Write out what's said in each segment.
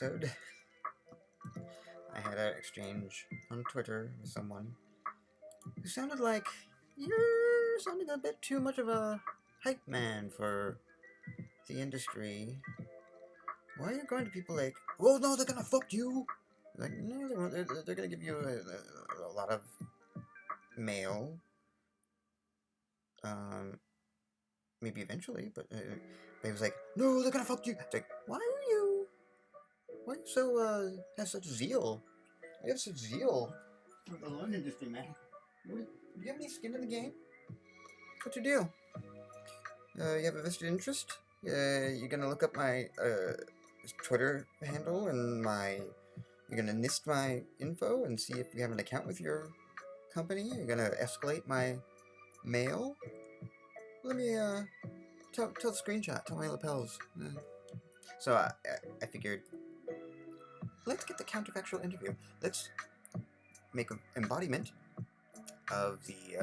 episode, I had an exchange on Twitter with someone who sounded like you're sounding a bit too much of a hype man for the industry. Why are you going to people like, well, no, they're gonna fuck you? Like, no, they won't. They're gonna give you a lot of mail. Maybe eventually, but he was like, no, they're gonna fuck you. It's like, why are you so, have such zeal? You have such zeal for the loan industry, man. Do you have any skin in the game? What's your deal? You have a vested interest? You're gonna look up my Twitter handle and you're gonna NIST my info and see if we have an account with your company? You're gonna escalate my mail? Let me, tell the screenshot, tell my lapels. So I figured, let's get the counterfactual interview. Let's make an embodiment of the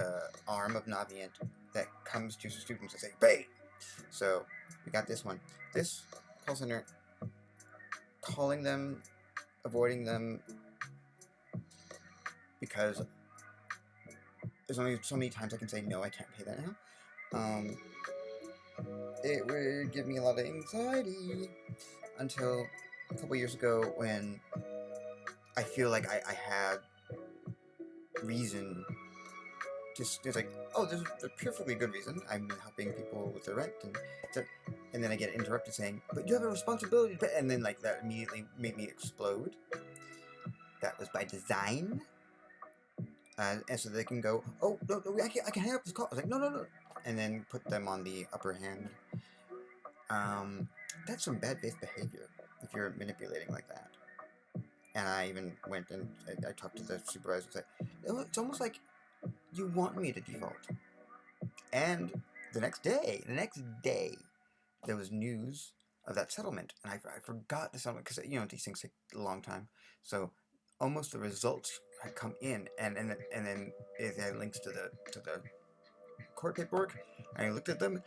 arm of Navient that comes to students and say, "Bait!" So we got this one. This call center, calling them, avoiding them, because there's only so many times I can say, no, I can't pay that now. It would give me a lot of anxiety until a couple years ago when I feel like I had reason. It's like, oh, there's a perfectly good reason. I'm helping people with their rent, and then I get interrupted saying, but you have a responsibility to pay, and then like that immediately made me explode. That was by design, and so they can go, oh, no, I can hang up this call. I was like, no, and then put them on the upper hand. That's some bad faith behavior if you're manipulating like that. And I even went and I talked to the supervisor and said, it's almost like you want me to default. And the next day, there was news of that settlement, and I forgot the settlement because these things take a long time. So almost the results had come in, and then it had links to the court paperwork, and I looked at them.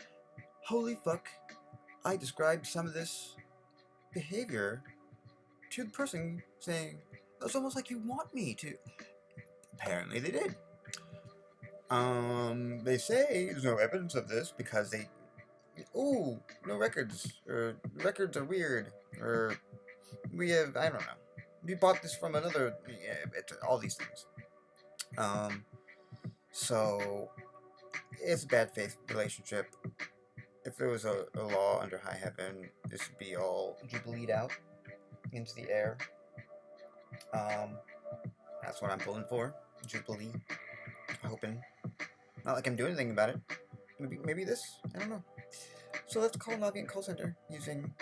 Holy fuck! I described some of this behavior to the person, saying it's almost like you want me to. Apparently, they did. They say there's no evidence of this because no records, or records are weird, or I don't know, we bought this from another, all these things. So, it's a bad faith relationship. If there was a law under high heaven, this would be all jubileed out into the air. That's what I'm pulling for, jubilee. Hoping. Not like I'm doing anything about it. Maybe this? I don't know. So let's call Navient call center using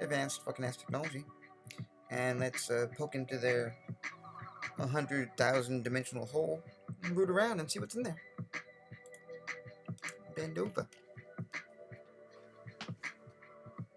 advanced fucking ass technology. And let's poke into their 100,000 dimensional hole and root around and see what's in there. Bend over.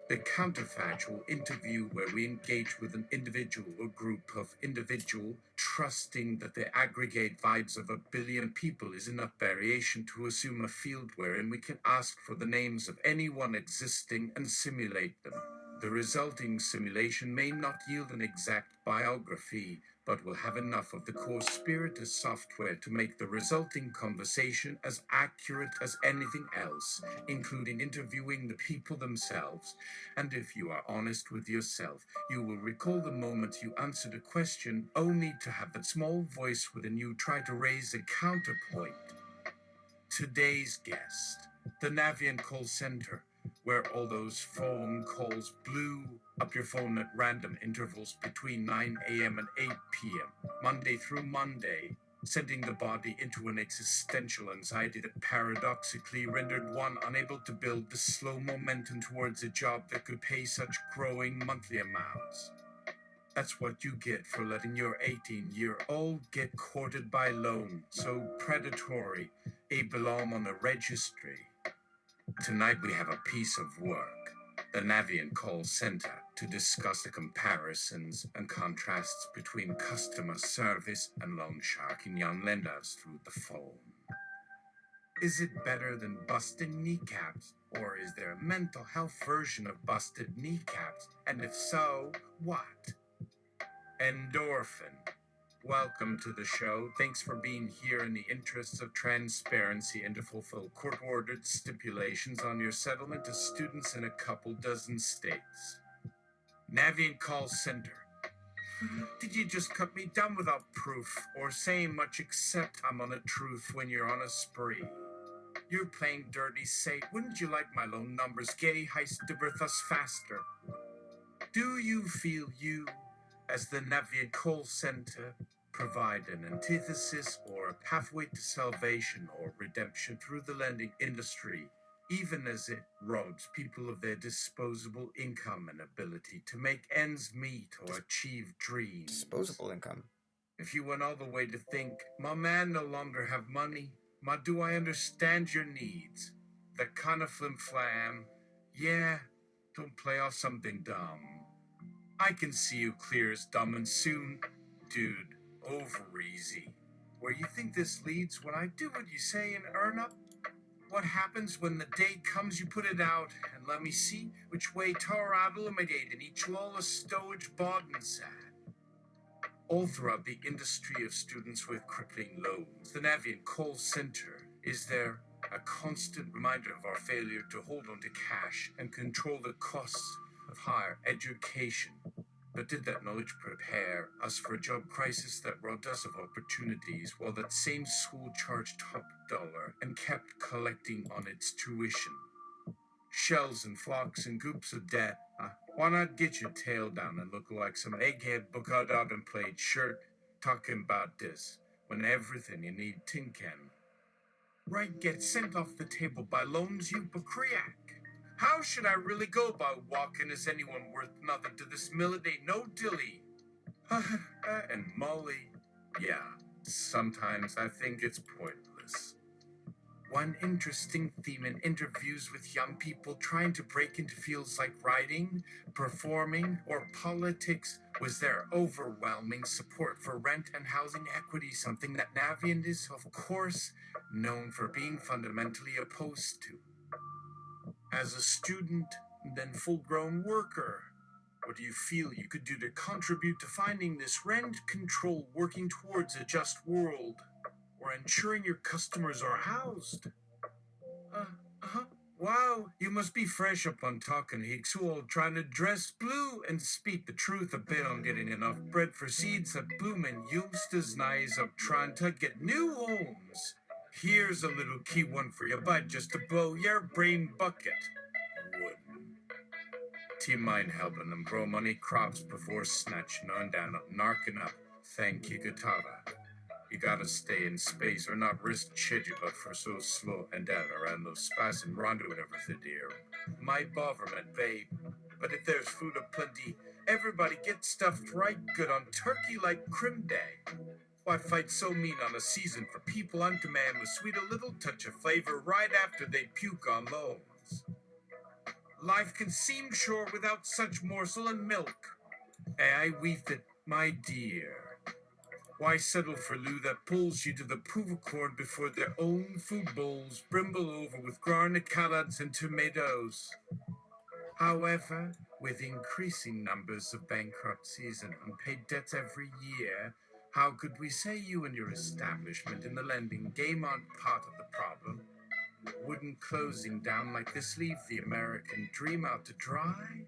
The counterfactual interview where we engage with an individual or group of individual, trusting that the aggregate vibes of 1 billion people is enough variation to assume a field wherein we can ask for the names of anyone existing and simulate them. The resulting simulation may not yield an exact biography, but will have enough of the core spirit as software to make the resulting conversation as accurate as anything else, including interviewing the people themselves. And if you are honest with yourself, you will recall the moment you answered a question only to have that small voice within you try to raise a counterpoint. Today's guest, the Navient call center, where all those phone calls blew up your phone at random intervals between 9 a.m. and 8 p.m., Monday through Monday, sending the body into an existential anxiety that paradoxically rendered one unable to build the slow momentum towards a job that could pay such growing monthly amounts. That's what you get for letting your 18-year-old get courted by loan so predatory, a belong on a registry. Tonight we have a piece of work, the Navient call center, to discuss the comparisons and contrasts between customer service and loan sharking young lenders through the phone. Is it better than busted kneecaps, or is there a mental health version of busted kneecaps? And if so, what? Endorphin. Welcome to the show. Thanks for being here in the interests of transparency and to fulfill court-ordered stipulations on your settlement to students in a couple dozen states. Navian Call Center. Did you just cut me down without proof or saying much except I'm on the truth when you're on a spree? You're playing dirty, say, wouldn't you like my loan numbers? Getty heist to birth us faster. Do you feel you, as the Navian Call Center, provide an antithesis or a pathway to salvation or redemption through the lending industry, even as it robs people of their disposable income and ability to make ends meet or achieve dreams? Disposable income. If you went all the way to think, my man no longer have money, ma do I understand your needs? That kind of flim-flam, yeah, don't play off something dumb. I can see you clear as dumb and soon, dude, over easy. Where you think this leads when I do what you say and earn up? What happens when the day comes you put it out, and let me see which way Torad illuminate in each lawless stowage bodden sad. All throughout the industry of students with crippling loans, the Navian Call Center is there a constant reminder of our failure to hold on to cash and control the costs of higher education. But did that knowledge prepare us for a job crisis that robbed us of opportunities while that same school charged top dollar and kept collecting on its tuition? Shells and flocks and goops of debt. Why not get your tail down and look like some egghead book out and played shirt talking about this when everything you need tin can? Right, get sent off the table by loans, you bakriak. How should I really go about walking as anyone worth nothing to this milady no dilly? And Molly, yeah, sometimes I think it's pointless. One interesting theme in interviews with young people trying to break into fields like writing, performing, or politics was their overwhelming support for rent and housing equity, something that Navian is, of course, known for being fundamentally opposed to. As a student, then full-grown worker, what do you feel you could do to contribute to finding this rent control working towards a just world, or ensuring your customers are housed? Wow, you must be fresh up on talking Hicksual, trying to dress blue and speak the truth a bit on getting enough bread for seeds that bloom and youngsters' knives up trying to get new homes. Here's a little key one for your bud just to blow your brain bucket. Wouldn't. Do you mind helping them grow money crops before snatching on down up, narking up? Thank you, Guitarra. You gotta stay in space or not risk but for so slow and down around those spice and rondo and everything, dear. My government, babe. But if there's food aplenty, everybody gets stuffed right good on turkey like Crim Day. Why fight so mean on a season for people on demand with sweet a little touch of flavor right after they puke on loans? Life can seem short without such morsel and milk. I weave it, my dear. Why settle for loo that pulls you to the corn before their own food bowls brimble over with garnet collards and tomatoes? However, with increasing numbers of bankruptcies and unpaid debts every year, how could we say you and your establishment in the lending game aren't part of the problem? Wouldn't closing down like this leave the American dream out to dry?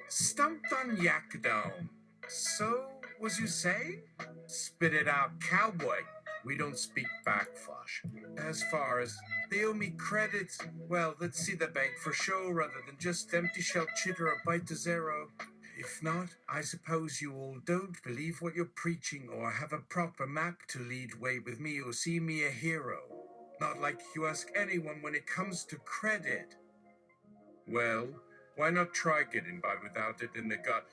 Stumped on Yakadome. So, was you saying? Spit it out, cowboy. We don't speak back, Flush. As far as they owe me credits, well, let's see the bank for show rather than just empty shell chitter or bite to zero. If not, I suppose you all don't believe what you're preaching or have a proper map to lead way with me or see me a hero. Not like you ask anyone when it comes to credit. Well, why not try getting by without it in the gut?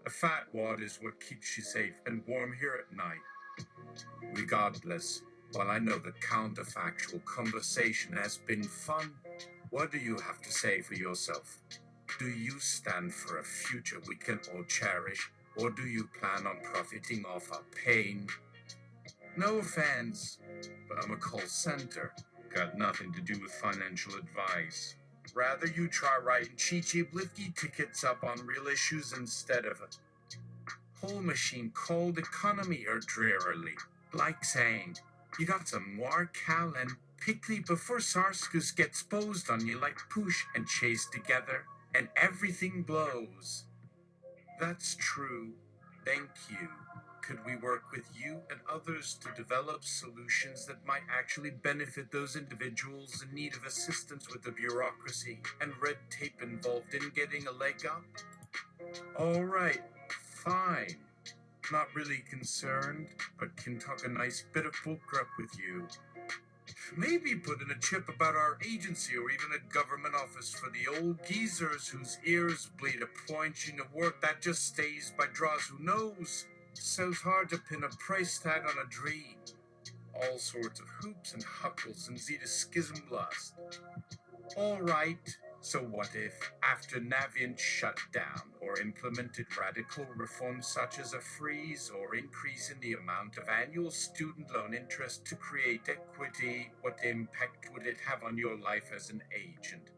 A fat wad is what keeps you safe and warm here at night. Regardless, while I know the counterfactual conversation has been fun, what do you have to say for yourself? Do you stand for a future we can all cherish, or do you plan on profiting off our pain? No offense, but I'm a call center. Got nothing to do with financial advice. Rather you try writing cheap lifty tickets up on real issues instead of whole machine called economy or drearily, like saying, you got some more cal and pickly before Sarskus gets posed on you like push and chase together, and everything blows. That's true. Thank you. Could we work with you and others to develop solutions that might actually benefit those individuals in need of assistance with the bureaucracy and red tape involved in getting a leg up? All right, fine. Not really concerned, but can talk a nice bit of book up with you. Maybe put in a chip about our agency or even a government office for the old geezers whose ears bleed a pointing of work that just stays by draws. Who knows? So hard to pin a price tag on a dream. All sorts of hoops and huckles and zeta schism blast. All right, so what if, after Navient shut down or implemented radical reforms such as a freeze or increase in the amount of annual student loan interest to create equity, what impact would it have on your life as an agent?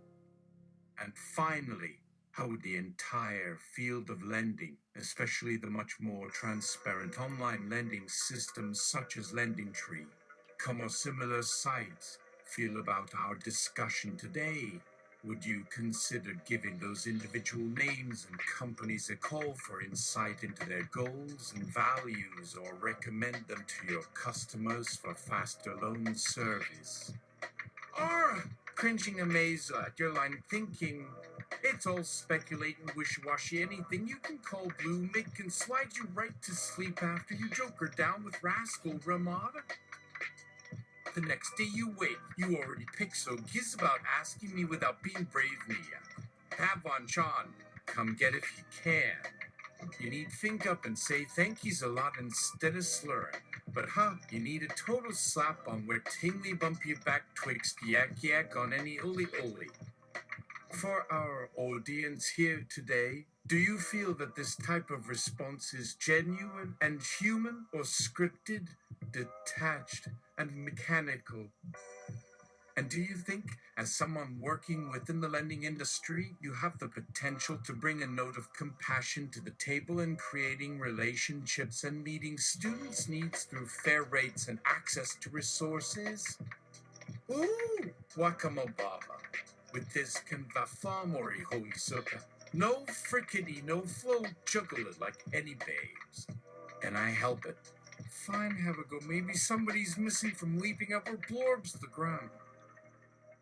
And finally, how would the entire field of lending, especially the much more transparent online lending systems such as LendingTree, or similar sites, feel about our discussion today? Would you consider giving those individual names and companies a call for insight into their goals and values, or recommend them to your customers for faster loan service? Or cringing amaze at your line thinking, it's all speculating wishy-washy, anything you can call blue Mick can slide you right to sleep after you joke her down with Rascal Ramada? The next day you wake, you already pick so giz about asking me without being brave me yet. Have on Sean, come get if you can. You need think up and say thank yous a lot instead of slurring. But you need a total slap on where tingly bump you back twixt yak yak on any uli uli. For our audience here today, do you feel that this type of response is genuine and human, or scripted, detached, and mechanical? And do you think, as someone working within the lending industry, you have the potential to bring a note of compassion to the table in creating relationships and meeting students' needs through fair rates and access to resources? Ooh, wakamobaba. With this can vafamori hoisoka. No frickety, no flow juggle it like any babes. Can I help it? Fine, have a go. Maybe somebody's missing from leaping up or blorbs the ground.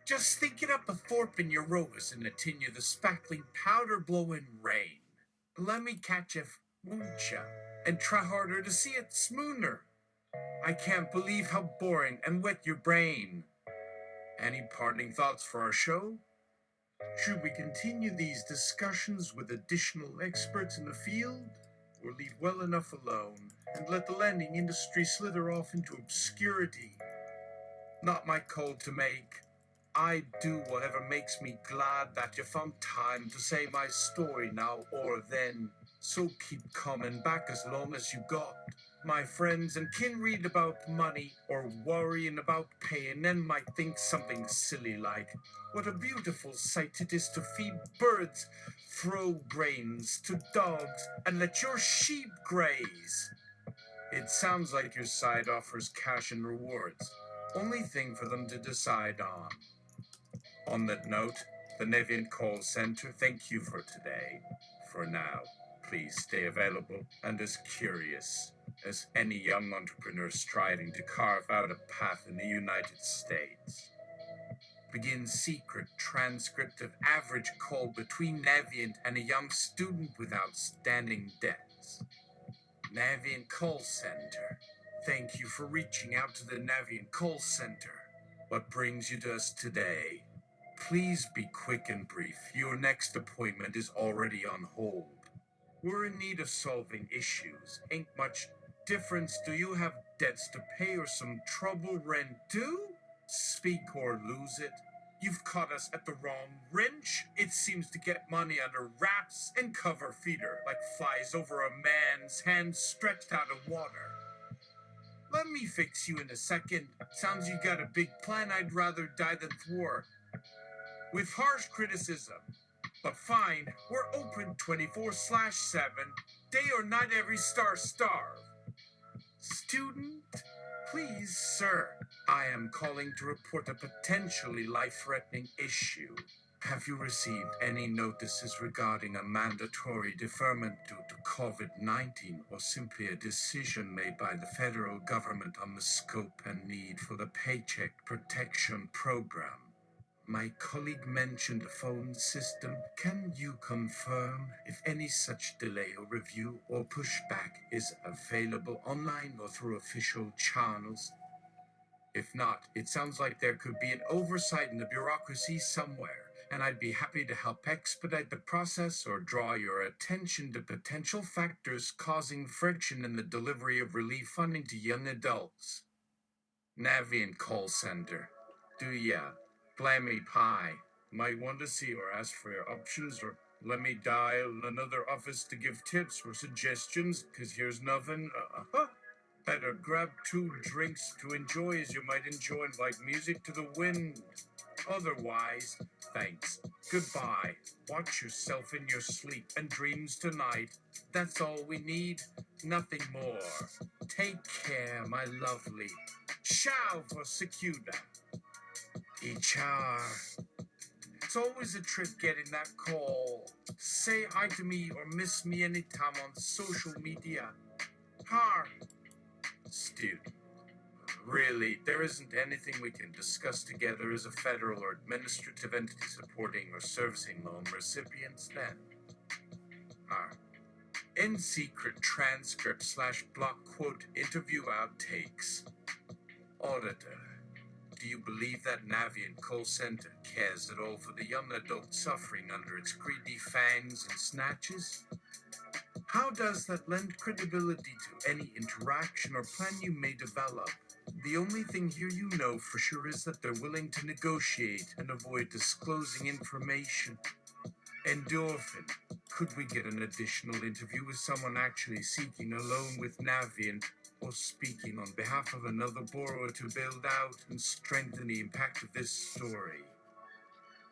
Just thinking up a thorp in your rowers and attinu the spackling powder blowing rain. Let me catch you, won't ya? And try harder to see it smooner. I can't believe how boring and wet your brain. Any parting thoughts for our show? Should we continue these discussions with additional experts in the field, or leave well enough alone and let the lending industry slither off into obscurity? Not my call to make. I do whatever makes me glad that you found time to say my story now or then. So keep coming back as long as you got. My friends and kin read about money or worrying about pay and then might think something silly like, what a beautiful sight it is to feed birds, throw grains to dogs, and let your sheep graze. It sounds like your side offers cash and rewards. Only thing for them to decide on. On that note, the Nevian Call Center, thank you for today. For now, please stay available and as curious as any young entrepreneur striving to carve out a path in the United States. Begin secret transcript of average call between Navient and a young student with outstanding debts. Navient Call Center. Thank you for reaching out to the Navient Call Center. What brings you to us today? Please be quick and brief. Your next appointment is already on hold. We're in need of solving issues. Ain't much difference. Do you have debts to pay or some trouble rent due? Speak or lose it. You've caught us at the wrong wrench. It seems to get money under wraps and cover feeder like flies over a man's hand stretched out of water. Let me fix you in a second. Sounds you got a big plan. I'd rather die than thwart. With harsh criticism, But fine, we're open 24/7, day or night every starve. Student, please, sir. I am calling to report a potentially life-threatening issue. Have you received any notices regarding a mandatory deferment due to COVID-19 or simply a decision made by the federal government on the scope and need for the Paycheck Protection Program? My colleague mentioned a phone system. Can you confirm if any such delay or review or pushback is available online or through official channels? If not, it sounds like there could be an oversight in the bureaucracy somewhere, and I'd be happy to help expedite the process or draw your attention to potential factors causing friction in the delivery of relief funding to young adults. Navient Call Center. Do ya? Blammy pie. Might want to see or ask for your options, or let me dial another office to give tips or suggestions, 'cause here's nothing. Better grab 2 drinks to enjoy as you might enjoy like music to the wind. Otherwise, thanks. Goodbye. Watch yourself in your sleep and dreams tonight. That's all we need. Nothing more. Take care, my lovely. Ciao for Secuda. HR. It's always a trip getting that call. Say hi to me or miss me anytime on social media. Har. Student. Really, there isn't anything we can discuss together as a federal or administrative entity supporting or servicing loan recipients then? In secret transcript / block quote interview outtakes. Auditor. Do you believe that Navient Call Center cares at all for the young adult suffering under its greedy fangs and snatches? How does that lend credibility to any interaction or plan you may develop? The only thing here you know for sure is that they're willing to negotiate and avoid disclosing information. Endorphin. Could we get an additional interview with someone actually seeking a loan with Navient or speaking on behalf of another borrower to build out and strengthen the impact of this story?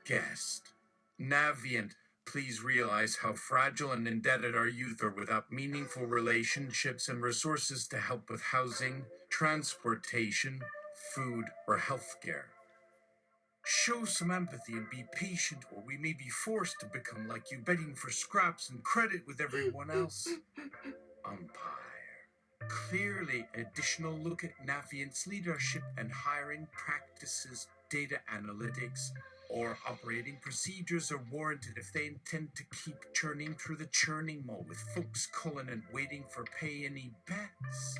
Guest. Navient, please realize how fragile and indebted our youth are without meaningful relationships and resources to help with housing, transportation, food, or healthcare. Show some empathy and be patient, or we may be forced to become like you, begging for scraps and credit with everyone else. Umpire. Clearly, additional look at Navient's leadership and hiring practices, data analytics, or operating procedures are warranted if they intend to keep churning through the churning mall with folks calling and waiting for pay any bets.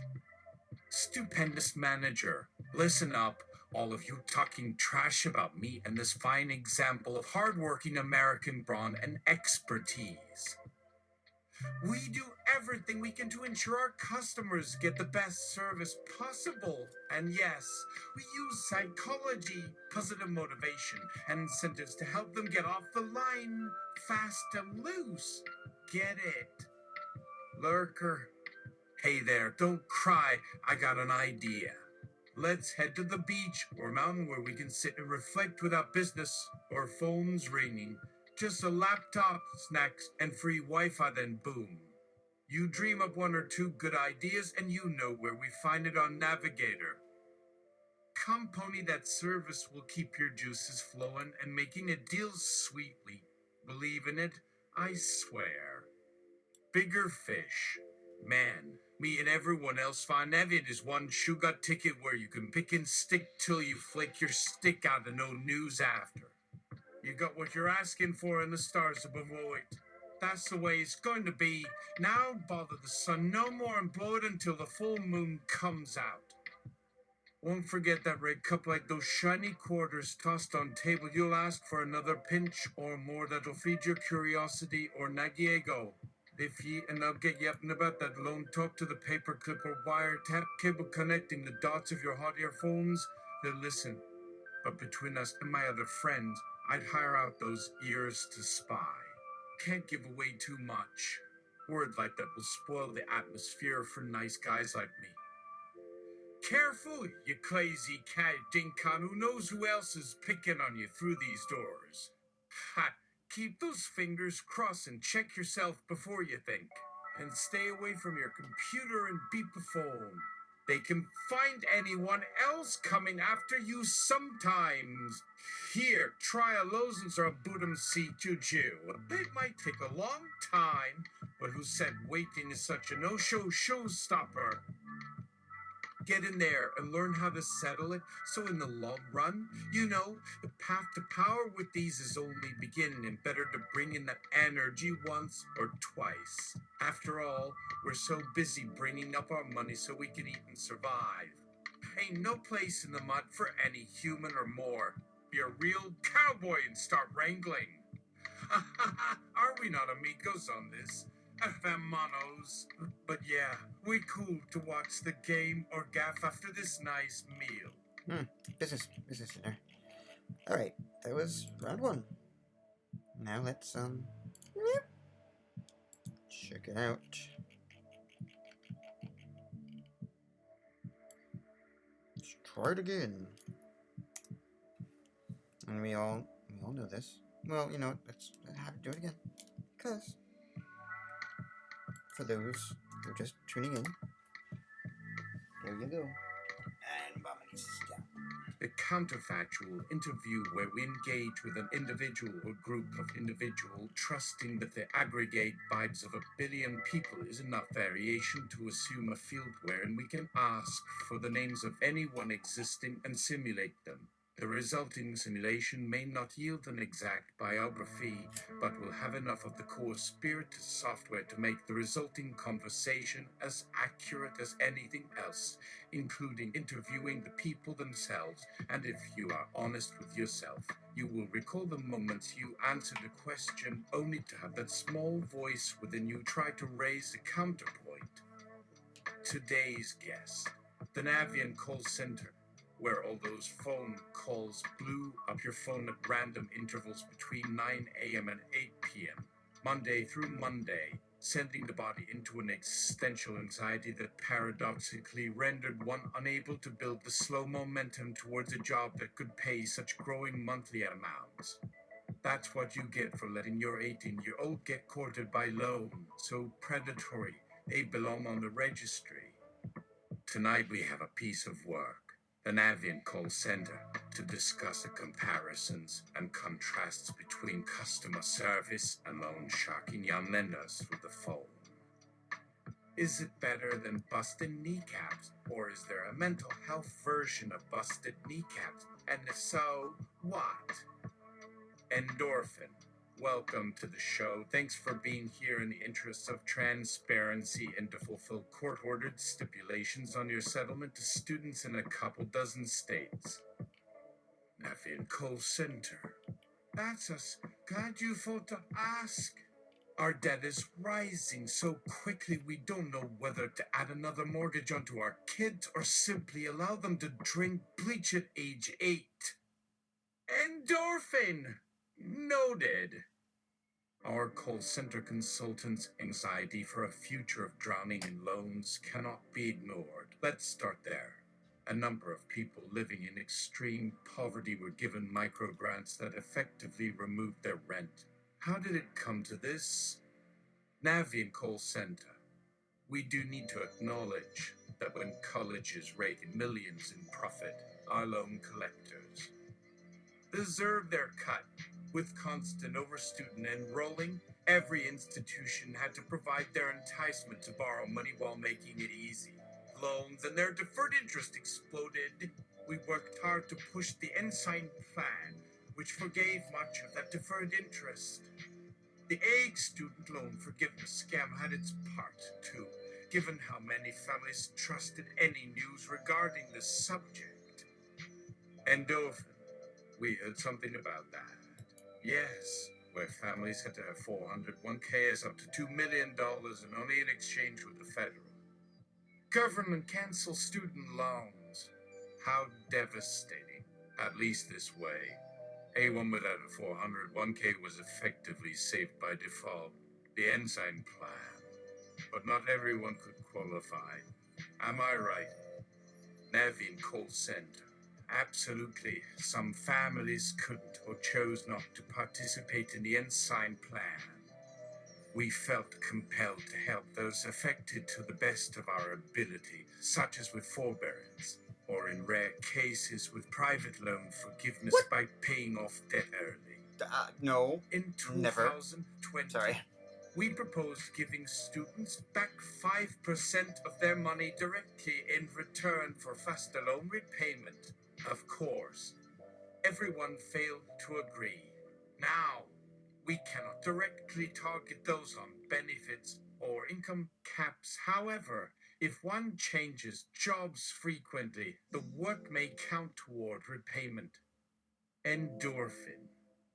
Stupendous manager, listen up, all of you talking trash about me and this fine example of hardworking American brawn and expertise. We do everything we can to ensure our customers get the best service possible. And yes, we use psychology, positive motivation, and incentives to help them get off the line fast and loose. Get it? Lurker. Hey there, don't cry. I got an idea. Let's head to the beach or mountain where we can sit and reflect without business or phones ringing. Just a laptop, snacks, and free Wi-Fi, then boom. You dream up 1 or 2 good ideas and you know where we find it on Navigator. Come pony that service will keep your juices flowing and making a deal sweetly. Believe in it, I swear. Bigger fish. Man, me and everyone else find Navient is one sugar ticket where you can pick and stick till you flake your stick out and no news after. You got what you're asking for and the stars above it. That's the way it's going to be. Now bother the sun no more and blow it until the full moon comes out. Won't forget that red cup like those shiny quarters tossed on table. You'll ask for another pinch or more that'll feed your curiosity or nagiego. If ye and I'll get yapping about that lone talk to the paperclip or wiretap cable connecting the dots of your hot earphones, then listen. But between us and my other friends, I'd hire out those ears to spy. Can't give away too much. Word like that will spoil the atmosphere for nice guys like me. Careful, you crazy cat dinkan who knows who else is picking on you through these doors. Ha! keep those fingers crossed and check yourself before you think. And stay away from your computer and beep the phone. They can find anyone else coming after you sometimes. Here, try a Lozens or a Budum C Juju. It might take a long time, but who said waiting is such a no-show showstopper? Get in there and learn how to settle it, so in the long run, you know, the path to power with these is only beginning, and better to bring in that energy once or twice. After all, we're so busy bringing up our money so we can eat and survive. Ain't no place in the mud for any human or more. Be a real cowboy and start wrangling. Are we not amigos on this? Hermanos. But yeah, we cool to watch the game or gaff after this nice meal. Business dinner. Alright, that was round one. Now let's, check it out. Let's try it again. And we all know this. Well, you know what, let's have to do it again. Because, for those who are just tuning in, here you go. And down. The counterfactual interview where we engage with an individual or group of individual, trusting that the aggregate vibes of a billion people is enough variation to assume a field wherein we can ask for the names of anyone existing and simulate them. The resulting simulation may not yield an exact biography, but will have enough of the core spirit software to make the resulting conversation as accurate as anything else, including interviewing the people themselves. And if you are honest with yourself, you will recall the moments you answered a question only to have that small voice within you try to raise a counterpoint. Today's guest, the Navian call center, where all those phone calls blew up your phone at random intervals between 9 a.m. and 8 p.m., Monday through Monday, sending the body into an existential anxiety that paradoxically rendered one unable to build the slow momentum towards a job that could pay such growing monthly amounts. That's what you get for letting your 18-year-old get courted by loan, so predatory they belong on the registry. Tonight we have a piece of work, the Navian call center, to discuss the comparisons and contrasts between customer service and loan sharking young lenders through the phone. Is it better than busted kneecaps, or is there a mental health version of busted kneecaps? And if so, what? Endorphin, welcome to the show. Thanks for being here in the interests of transparency and to fulfill court-ordered stipulations on your settlement to students in a couple dozen states. Navian Call Center. That's us. Glad you thought to ask. Our debt is rising so quickly we don't know whether to add another mortgage onto our kids or simply allow them to drink bleach at age 8. Endorphin! Noted. Our call center consultants' anxiety for a future of drowning in loans cannot be ignored. Let's start there. A number of people living in extreme poverty were given microgrants that effectively removed their rent. How did it come to this? Navian Call Center. We do need to acknowledge that when colleges rake in millions in profit, our loan collectors deserve their cut. With constant overstudent enrolling, every institution had to provide their enticement to borrow money while making it easy. Loans and their deferred interest exploded. We worked hard to push the Ensign Plan, which forgave much of that deferred interest. The egg student loan forgiveness scam had its part, too, given how many families trusted any news regarding this subject. Endorphin. We heard something about that. Yes, where families had to have 401ks up to $2 million and only in exchange with the federal government cancel student loans. How devastating. At least this way. Anyone without a 401k was effectively saved by default. The Ensign Plan. But not everyone could qualify. Am I right? Navian Call Center. Absolutely. Some families couldn't or chose not to participate in the Ensign plan. We felt compelled to help those affected to the best of our ability, such as with forbearance, or in rare cases with private loan forgiveness What? by paying off debt early. No. In Never. 2020, Sorry. we proposed giving students back 5% of their money directly in return for faster loan repayment. Of course, everyone failed to agree. Now, we cannot directly target those on benefits or income caps. However, if one changes jobs frequently, the work may count toward repayment. Endorphin.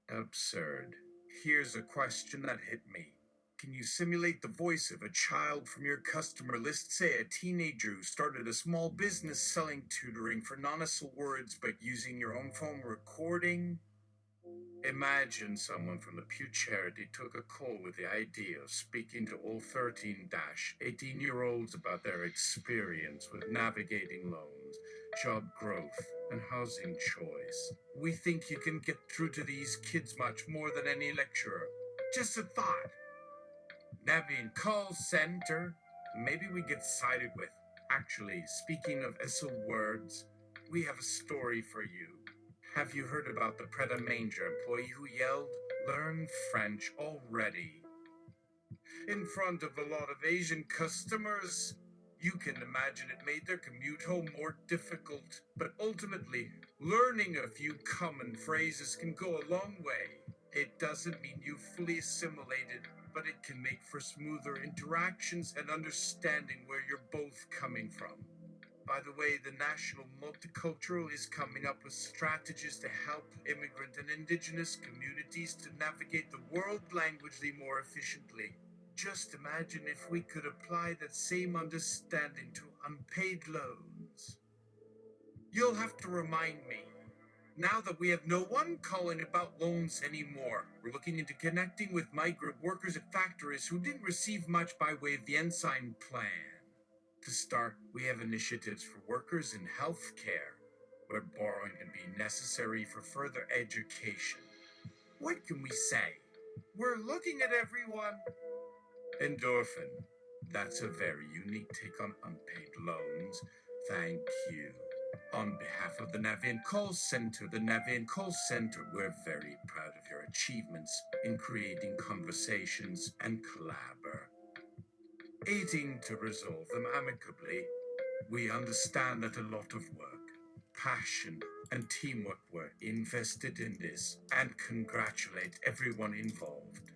Absurd. Here's a question that hit me. Can you simulate the voice of a child from your customer list, say a teenager who started a small business selling tutoring for non-essential words but using your own phone recording? Imagine someone from the Pew Charity took a call with the idea of speaking to all 13-18-year-olds about their experience with navigating loans, job growth, and housing choice. We think you can get through to these kids much more than any lecturer. Just a thought. Navian call center. Maybe we get sided with. Actually, speaking of essential words, we have a story for you. Have you heard about the Pret a Manger employee who yelled, "Learn French already," in front of a lot of Asian customers? You can imagine it made their commute home more difficult, but ultimately, learning a few common phrases can go a long way. It doesn't mean you fully assimilated, but it can make for smoother interactions and understanding where you're both coming from. By the way, the National Multicultural is coming up with strategies to help immigrant and indigenous communities to navigate the world languagely more efficiently. Just imagine if we could apply that same understanding to unpaid loans. You'll have to remind me. Now that we have no one calling about loans anymore, we're looking into connecting with migrant workers at factories who didn't receive much by way of the Ensign plan. To start, we have initiatives for workers in healthcare, where borrowing can be necessary for further education. What can we say? We're looking at everyone. Endorphin. That's a very unique take on unpaid loans. Thank you. On behalf of the Navian Call Center, we're very proud of your achievements in creating conversations and collaborating to resolve them amicably. We understand that a lot of work, passion, and teamwork were invested in this, and congratulate everyone involved.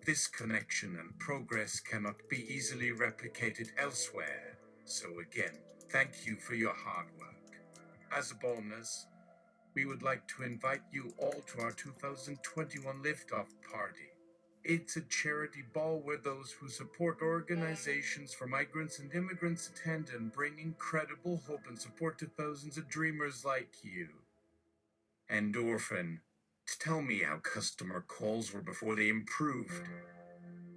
This connection and progress cannot be easily replicated elsewhere. So again, thank you for your hard work. As a bonus, we would like to invite you all to our 2021 Liftoff Party. It's a charity ball where those who support organizations for migrants and immigrants attend and bring incredible hope and support to thousands of dreamers like you. Endorphin. Tell me how customer calls were before they improved.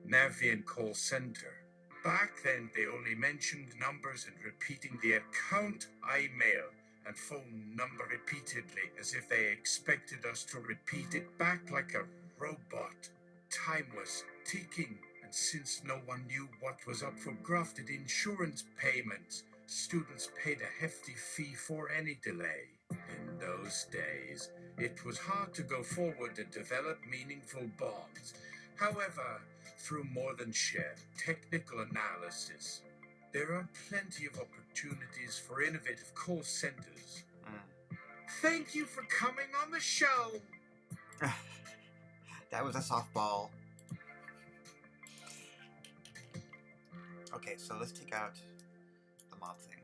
Navian Call Center. Back then, they only mentioned numbers and repeating the account, email, and phone number repeatedly, as if they expected us to repeat it back like a robot. Time was ticking, and since no one knew what was up for grafted insurance payments, students paid a hefty fee for any delay. In those days, it was hard to go forward and develop meaningful bonds. However, through more than sheer technical analysis, there are plenty of opportunities for innovative call centers. Thank you for coming on the show. That was a softball. Okay, so let's take out the mob thing.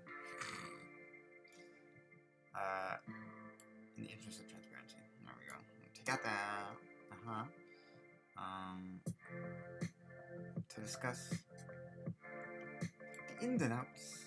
In the interest of transparency. There we go. Take out that. To discuss the ins and outs.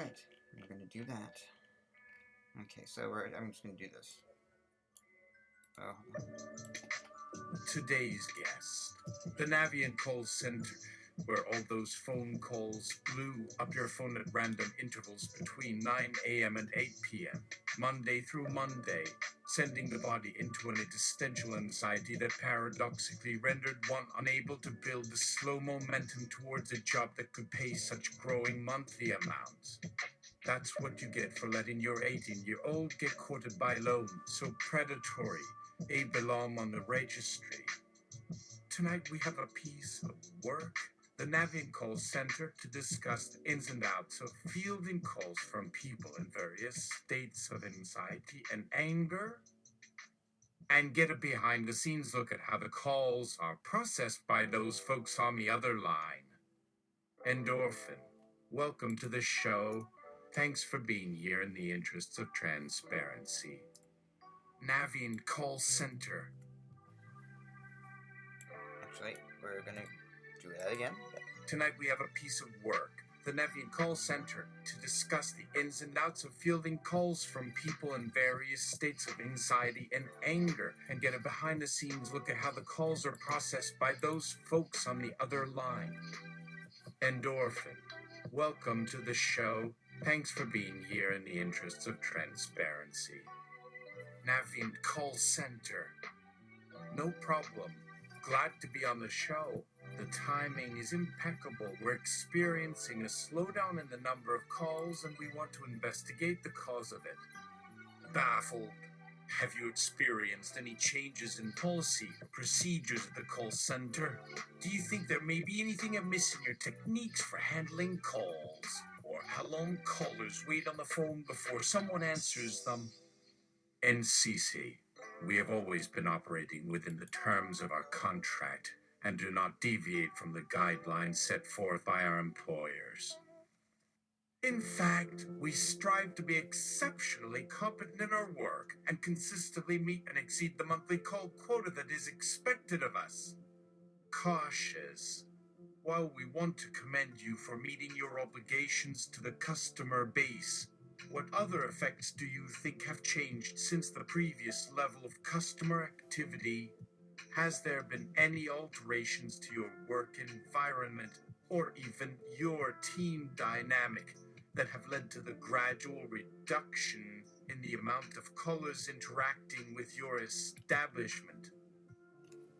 Alright, we're gonna do that. Okay, so I'm just gonna do this. Oh, Today's guest, the Navian call center, where all those phone calls blew up your phone at random intervals between 9 a.m. and 8 p.m., Monday through Monday, sending the body into an existential anxiety that paradoxically rendered one unable to build the slow momentum towards a job that could pay such growing monthly amounts. That's what you get for letting your 18-year-old get courted by loans so predatory they belong on the registry. Tonight we have a piece of work, the Navian Call Center, to discuss the ins and outs of fielding calls from people in various states of anxiety and anger, and get a behind the scenes look at how the calls are processed by those folks on the other line. Endorphin, welcome to the show. Thanks for being here in the interests of transparency. Navian Call Center. actually, we're gonna do that again. Tonight we have a piece of work, the Nevian Call Center, to discuss the ins and outs of fielding calls from people in various states of anxiety and anger, and get a behind-the-scenes look at how the calls are processed by those folks on the other line. Endorphin, welcome to the show. Thanks for being here in the interests of transparency. Navian Call Center. No problem. Glad to be on the show. The timing is impeccable. We're experiencing a slowdown in the number of calls, and we want to investigate the cause of it. Baffled. Have you experienced any changes in policy, procedures at the call center? Do you think there may be anything amiss in your techniques for handling calls? Or how long callers wait on the phone before someone answers them? NCC. We have always been operating within the terms of our contract and do not deviate from the guidelines set forth by our employers. In fact, we strive to be exceptionally competent in our work and consistently meet and exceed the monthly call quota that is expected of us. Cautious. While we want to commend you for meeting your obligations to the customer base, what other effects do you think have changed since the previous level of customer activity? Has there been any alterations to your work environment or even your team dynamic that have led to the gradual reduction in the amount of callers interacting with your establishment?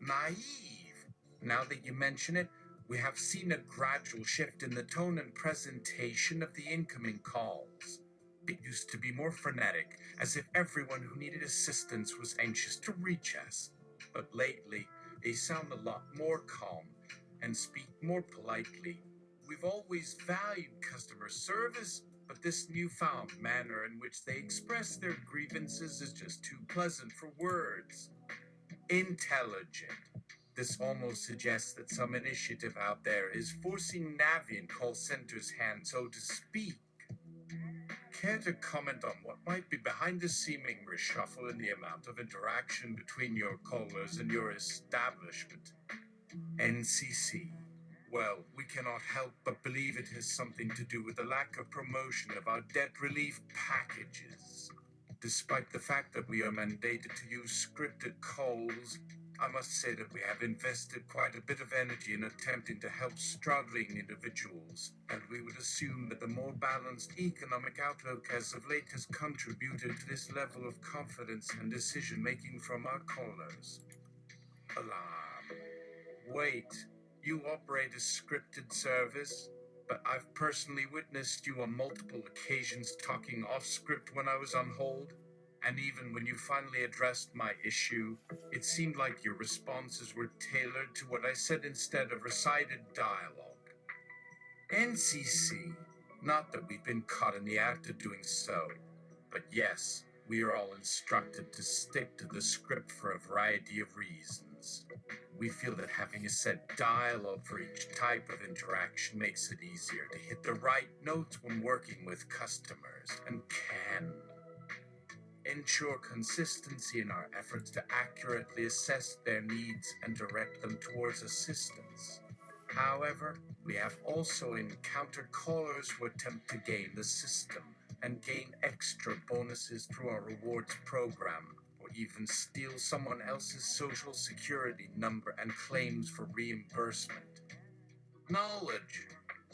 Naive. Now that you mention it, we have seen a gradual shift in the tone and presentation of the incoming calls. It used to be more frenetic, as if everyone who needed assistance was anxious to reach us. But lately, they sound a lot more calm and speak more politely. We've always valued customer service, but this newfound manner in which they express their grievances is just too pleasant for words. Intelligent. This almost suggests that some initiative out there is forcing Navian call center's hand, so to speak. Care to comment on what might be behind the seeming reshuffle in the amount of interaction between your callers and your establishment? NCC. Well, we cannot help but believe it has something to do with the lack of promotion of our debt relief packages. Despite the fact that we are mandated to use scripted calls, I must say that we have invested quite a bit of energy in attempting to help struggling individuals, and we would assume that the more balanced economic outlook as of late has contributed to this level of confidence and decision-making from our callers. Alarm. Wait, you operate a scripted service? But I've personally witnessed you on multiple occasions talking off script when I was on hold. And even when you finally addressed my issue, it seemed like your responses were tailored to what I said instead of recited dialogue. NCC. Not that we've been caught in the act of doing so, but yes, we are all instructed to stick to the script for a variety of reasons. We feel that having a set dialogue for each type of interaction makes it easier to hit the right notes when working with customers, and can ensure consistency in our efforts to accurately assess their needs and direct them towards assistance. However, we have also encountered callers who attempt to game the system and gain extra bonuses through our rewards program, or even steal someone else's social security number and claims for reimbursement. Knowledge.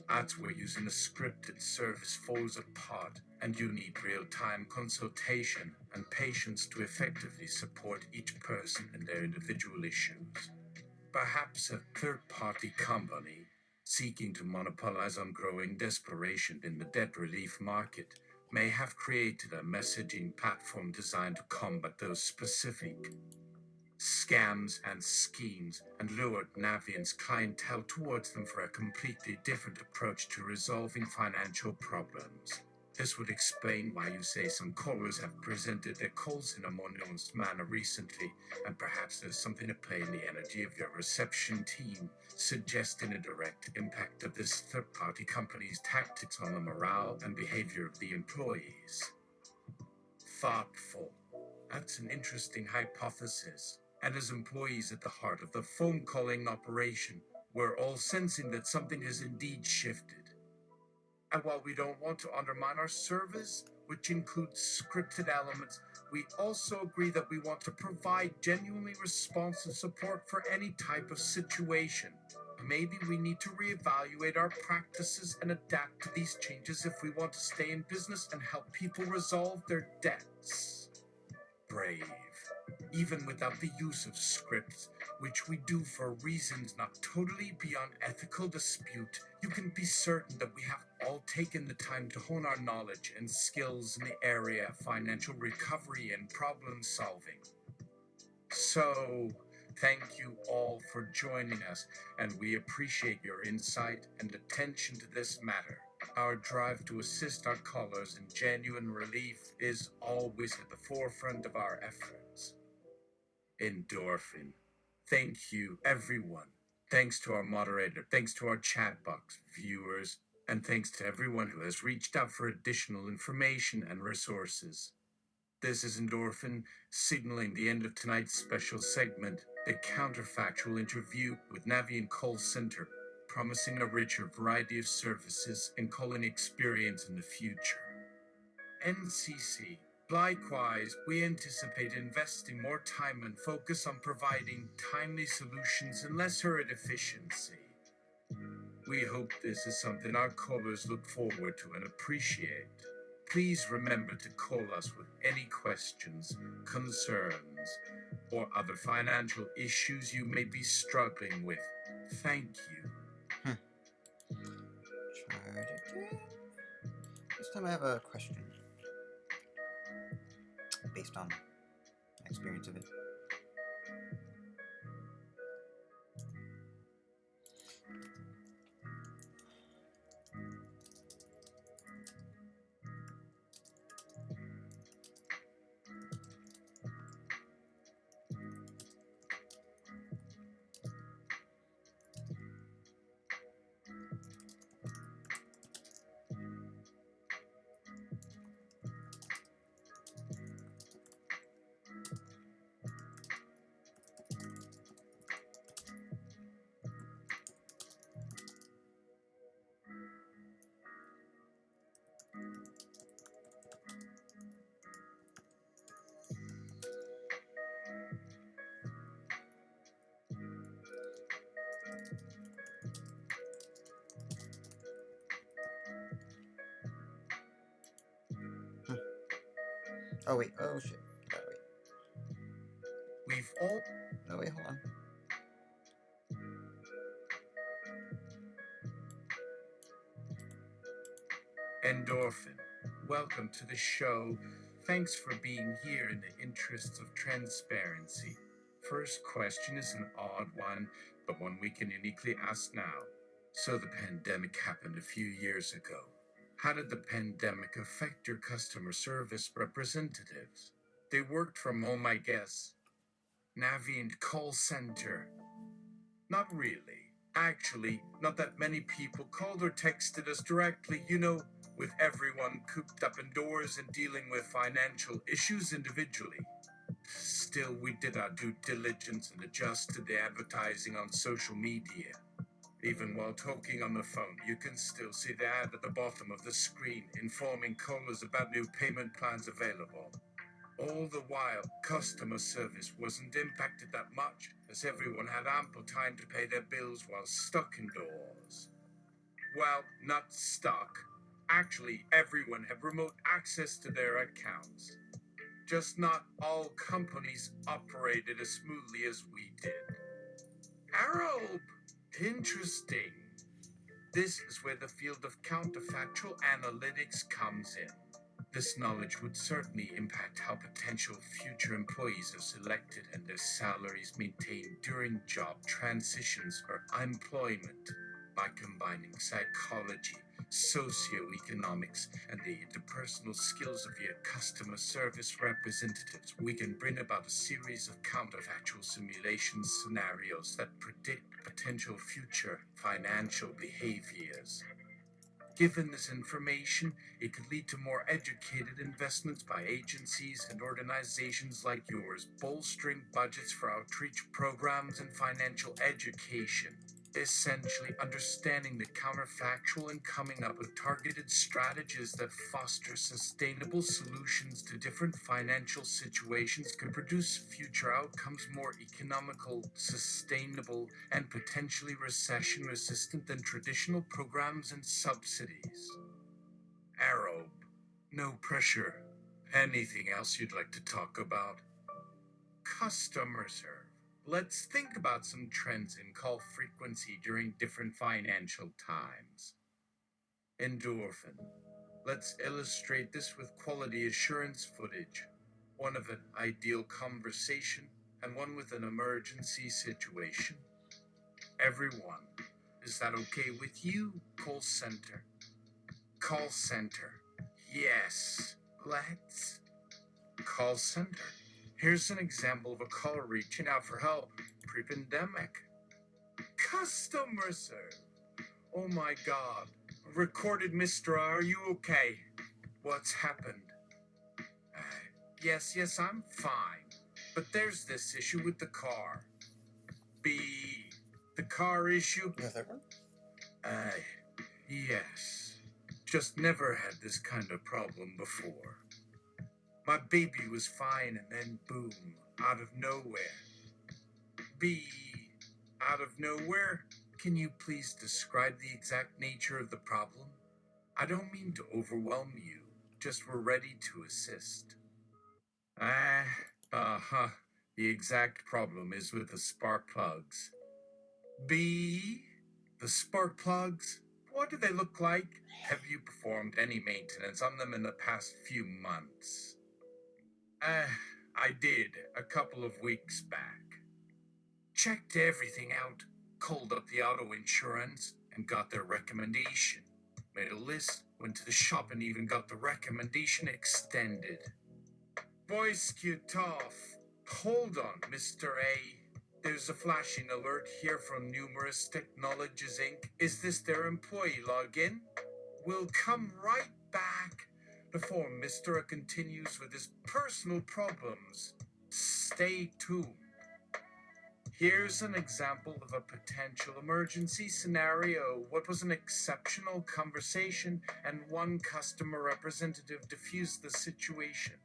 That's where using a scripted service falls apart, and you need real-time consultation and patience to effectively support each person in their individual issues. Perhaps a third-party company seeking to monopolize on growing desperation in the debt relief market may have created a messaging platform designed to combat those specific scams and schemes and lured Navian's clientele towards them for a completely different approach to resolving financial problems. This would explain why you say some callers have presented their calls in a more nuanced manner recently, and perhaps there's something at play in the energy of your reception team, suggesting a direct impact of this third-party company's tactics on the morale and behavior of the employees. Thoughtful. That's an interesting hypothesis. And as employees at the heart of the phone calling operation, we're all sensing that something has indeed shifted. And while we don't want to undermine our service, which includes scripted elements, we also agree that we want to provide genuinely responsive support for any type of situation. Maybe we need to reevaluate our practices and adapt to these changes if we want to stay in business and help people resolve their debts. Brave. Even without the use of scripts, which we do for reasons not totally beyond ethical dispute, you can be certain that we have all taken the time to hone our knowledge and skills in the area of financial recovery and problem solving. So, thank you all for joining us, and we appreciate your insight and attention to this matter. Our drive to assist our callers in genuine relief is always at the forefront of our efforts. Endorphin. Thank you, everyone. Thanks to our moderator, thanks to our chat box viewers, and thanks to everyone who has reached out for additional information and resources. This is Endorphin, signaling the end of tonight's special segment, the Counterfactual interview with Navian Call Center, promising a richer variety of services and calling experience in the future. NCC. Likewise, we anticipate investing more time and focus on providing timely solutions and less hurried efficiency. We hope this is something our callers look forward to and appreciate. Please remember to call us with any questions, concerns, or other financial issues you may be struggling with. Thank you. Try it again. This time I have a question based on my experience of it. Oh wait, oh shit. Oh wait. We've all... No wait, hold on. Endorphin, welcome to the show. Thanks for being here in the interests of transparency. First question is an odd one, but one we can uniquely ask now. So the pandemic happened a few years ago. How did the pandemic affect your customer service representatives? They worked from home, I guess. Navient call center. Not really. Actually, not that many people called or texted us directly, with everyone cooped up indoors and dealing with financial issues individually. Still, we did our due diligence and adjusted the advertising on social media. Even while talking on the phone, you can still see the ad at the bottom of the screen informing callers about new payment plans available. All the while, customer service wasn't impacted that much, as everyone had ample time to pay their bills while stuck indoors. Well, not stuck. Actually, everyone had remote access to their accounts. Just not all companies operated as smoothly as we did. Arab! Interesting. This is where the field of counterfactual analytics comes in. This knowledge would certainly impact how potential future employees are selected and their salaries maintained during job transitions or employment. By combining psychology, socioeconomics, and the interpersonal skills of your customer service representatives, we can bring about a series of counterfactual simulation scenarios that predict potential future financial behaviors. Given this information, it could lead to more educated investments by agencies and organizations like yours, bolstering budgets for outreach programs and financial education. Essentially, understanding the counterfactual and coming up with targeted strategies that foster sustainable solutions to different financial situations could produce future outcomes more economical, sustainable, and potentially recession resistant than traditional programs and subsidies. Arrow, no pressure. Anything else you'd like to talk about? Customer serve. Let's think about some trends in call frequency during different financial times. Endorphin. Let's illustrate this with quality assurance footage. One of an ideal conversation and one with an emergency situation. Everyone, is that okay with you? Call center. Call center. Yes, let's. Call center. Here's an example of a caller reaching out for help pre-pandemic. Customer serve. Oh my god. Recorded, mister, are you okay? What's happened? Yes, I'm fine. But there's this issue with the car. B. The car issue? The third one? Yes. Just never had this kind of problem before. My baby was fine and then boom, out of nowhere. B. Out of nowhere? Can you please describe the exact nature of the problem? I don't mean to overwhelm you, just we're ready to assist. Uh-huh. The exact problem is with the spark plugs. B. The spark plugs? What do they look like? Have you performed any maintenance on them in the past few months? I did, a couple of weeks back. Checked everything out, called up the auto insurance, and got their recommendation. Made a list, went to the shop, and even got the recommendation extended. Voice cut off. Hold on, Mr. A. There's a flashing alert here from Numerous Technologies Inc. Is this their employee login? We'll come right back before Mr. A continues with his personal problems. Stay tuned. Here's an example of a potential emergency scenario. What was an exceptional conversation, and one customer representative diffused the situation.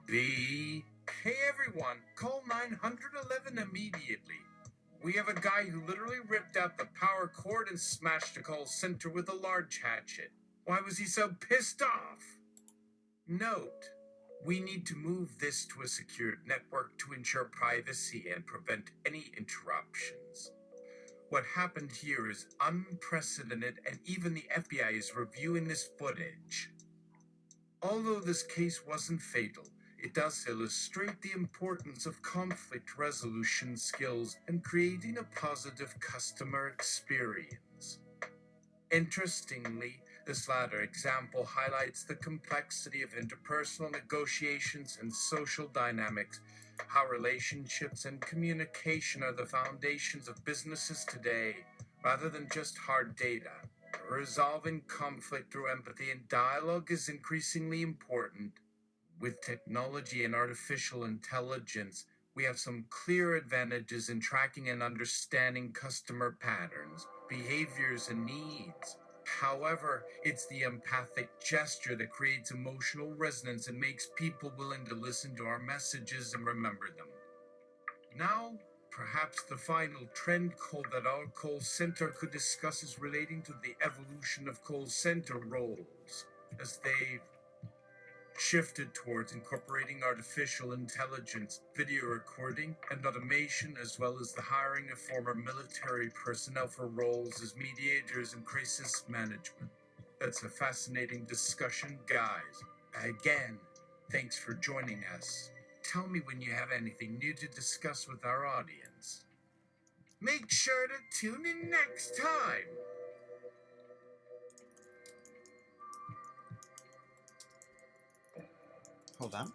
B. Hey everyone, call 911 immediately. We have a guy who literally ripped out the power cord and smashed the call center with a large hatchet. Why was he so pissed off? Note, we need to move this to a secured network to ensure privacy and prevent any interruptions. What happened here is unprecedented, and even the FBI is reviewing this footage. Although this case wasn't fatal, it does illustrate the importance of conflict resolution skills and creating a positive customer experience. Interestingly, this latter example highlights the complexity of interpersonal negotiations and social dynamics, how relationships and communication are the foundations of businesses today, rather than just hard data. Resolving conflict through empathy and dialogue is increasingly important. With technology and artificial intelligence, we have some clear advantages in tracking and understanding customer patterns, behaviors, and needs. However, it's the empathic gesture that creates emotional resonance and makes people willing to listen to our messages and remember them. Now, perhaps the final trend call that our call center could discuss is relating to the evolution of call center roles as they've shifted towards incorporating artificial intelligence, video recording, and automation, as well as the hiring of former military personnel for roles as mediators and crisis management. That's a fascinating discussion, guys. Again, thanks for joining us. Tell me when you have anything new to discuss with our audience. Make sure to tune in next time. Hold on.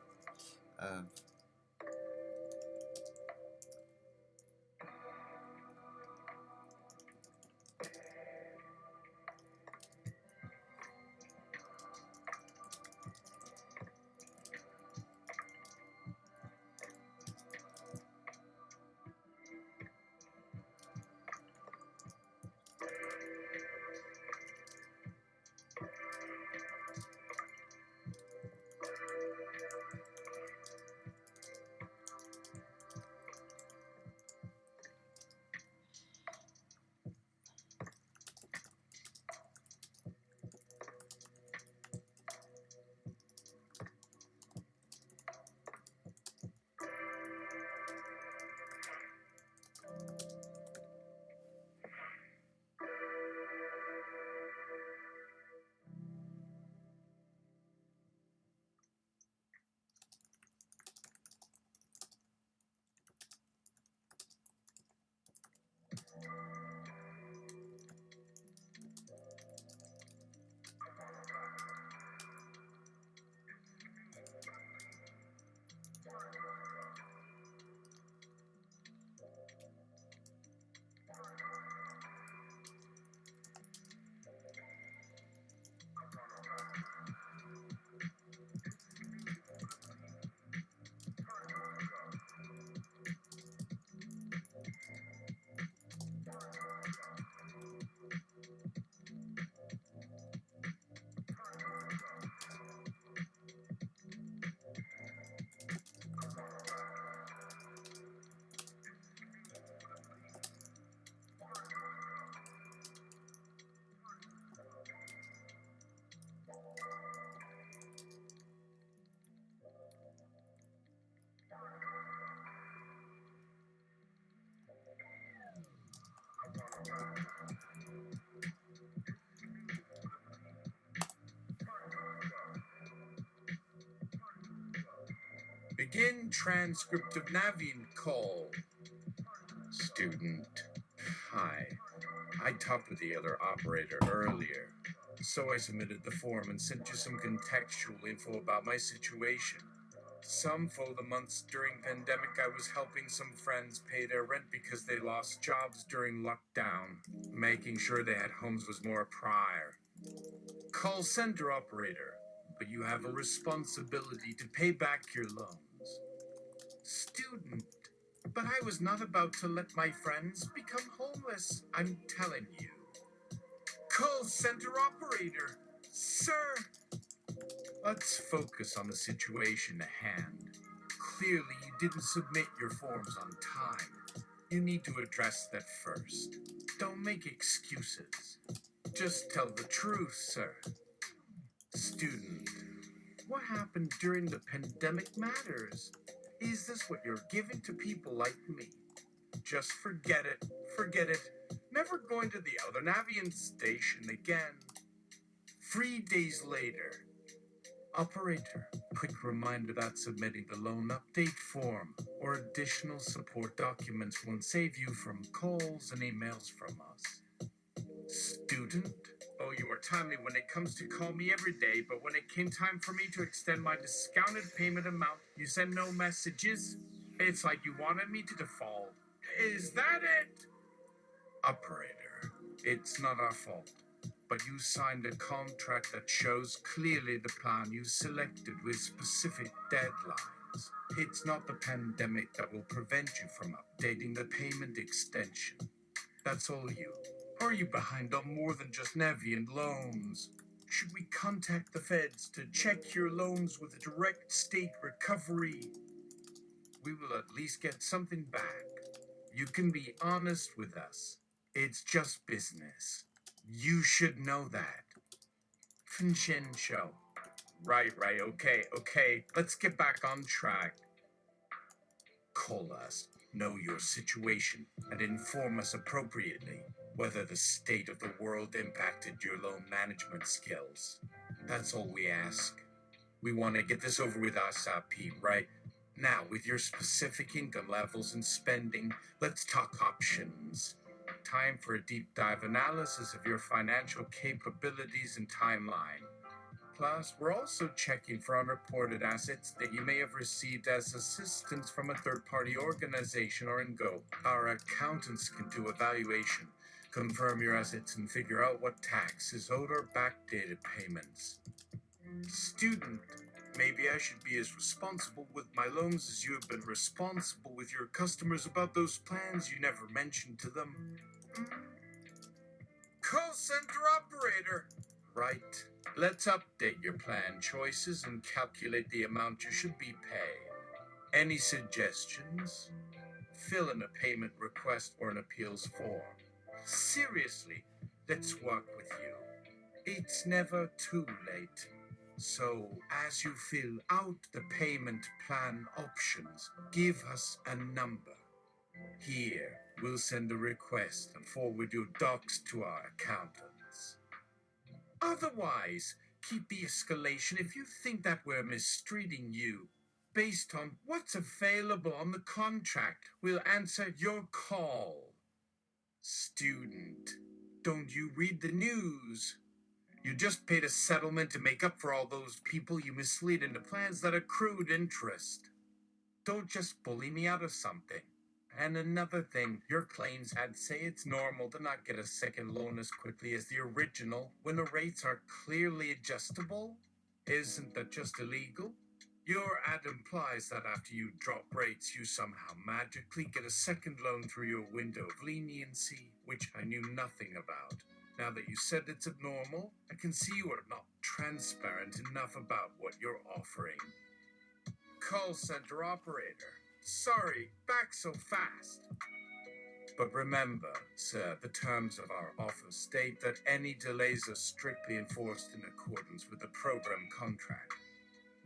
Begin transcript of Navian call. Student. Hi. I talked with the other operator earlier, so I submitted the form and sent you some contextual info about my situation. Some for the months during pandemic I was helping some friends pay their rent because they lost jobs during lockdown. Making sure they had homes was more prior. Call center operator, but you have a responsibility to pay back your loans. Student, but I was not about to let my friends become homeless, I'm telling you. Call center operator, sir. Let's focus on the situation at hand. Clearly, you didn't submit your forms on time. You need to address that first. Don't make excuses. Just tell the truth, sir. Student, what happened during the pandemic matters. Is this what you're giving to people like me? Just forget it. Forget it. Never going to the other Navian station again. 3 days later. Operator, quick reminder that submitting the loan update form or additional support documents won't save you from calls and emails from us. Student, oh, you are timely when it comes to call me every day, but when it came time for me to extend my discounted payment amount, you send no messages? It's like you wanted me to default. Is that it? Operator, it's not our fault, but you signed a contract that shows clearly the plan you selected with specific deadlines. It's not the pandemic that will prevent you from updating the payment extension. That's all you. Are you behind on more than just Navient loans? Should we contact the feds to check your loans with a direct state recovery? We will at least get something back. You can be honest with us. It's just business. You should know that. Finshin Show. Right, okay. Let's get back on track. Call us, know your situation, and inform us appropriately whether the state of the world impacted your loan management skills. That's all we ask. We want to get this over with ASAP, right? Now, with your specific income levels and spending, let's talk options. Time for a deep dive analysis of your financial capabilities and timeline. Plus, we're also checking for unreported assets that you may have received as assistance from a third-party organization or in Go. Our accountants can do evaluation, confirm your assets, and figure out what tax is owed or backdated payments. Student, maybe I should be as responsible with my loans as you have been responsible with your customers about those plans you never mentioned to them. Call center operator. Right. Let's update your plan choices and calculate the amount you should be paid. Any suggestions? Fill in a payment request or an appeals form. Seriously, let's work with you. It's never too late. So, as you fill out the payment plan options, give us a number. Here, we'll send a request and forward your docs to our accountants. Otherwise, keep the escalation if you think that we're mistreating you. Based on what's available on the contract, we'll answer your call. Student, don't you read the news? You just paid a settlement to make up for all those people you misled into plans that accrued interest. Don't just bully me out of something. And another thing, your claims ad say it's normal to not get a second loan as quickly as the original when the rates are clearly adjustable. Isn't that just illegal? Your ad implies that after you drop rates, you somehow magically get a second loan through your window of leniency, which I knew nothing about. Now that you said it's abnormal, I can see you are not transparent enough about what you're offering. Call center operator. Sorry, back so fast. But remember, sir, the terms of our offer state that any delays are strictly enforced in accordance with the program contract.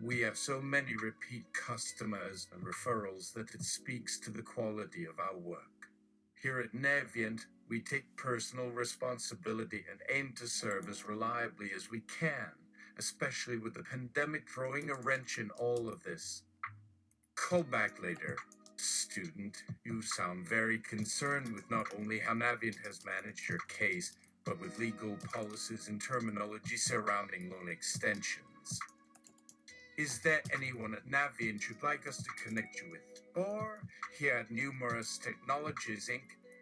We have so many repeat customers and referrals that it speaks to the quality of our work. Here at Navient, we take personal responsibility and aim to serve as reliably as we can, especially with the pandemic throwing a wrench in all of this. Call back later. Student, you sound very concerned with not only how Navient has managed your case, but with legal policies and terminology surrounding loan extensions. Is there anyone at Navient you'd like us to connect you with? Or, here at Numerous Technologies Inc.,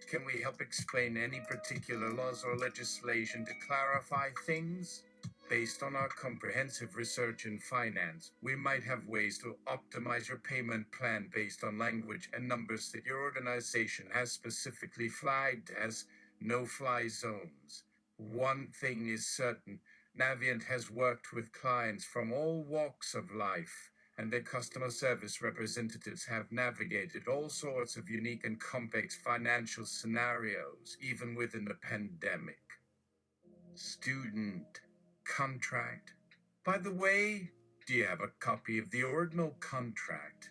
can we help explain any particular laws or legislation to clarify things? Based on our comprehensive research in finance, we might have ways to optimize your payment plan based on language and numbers that your organization has specifically flagged as no-fly zones. One thing is certain, Navient has worked with clients from all walks of life, and their customer service representatives have navigated all sorts of unique and complex financial scenarios, even within the pandemic. Student. Contract. By the way, do you have a copy of the original contract?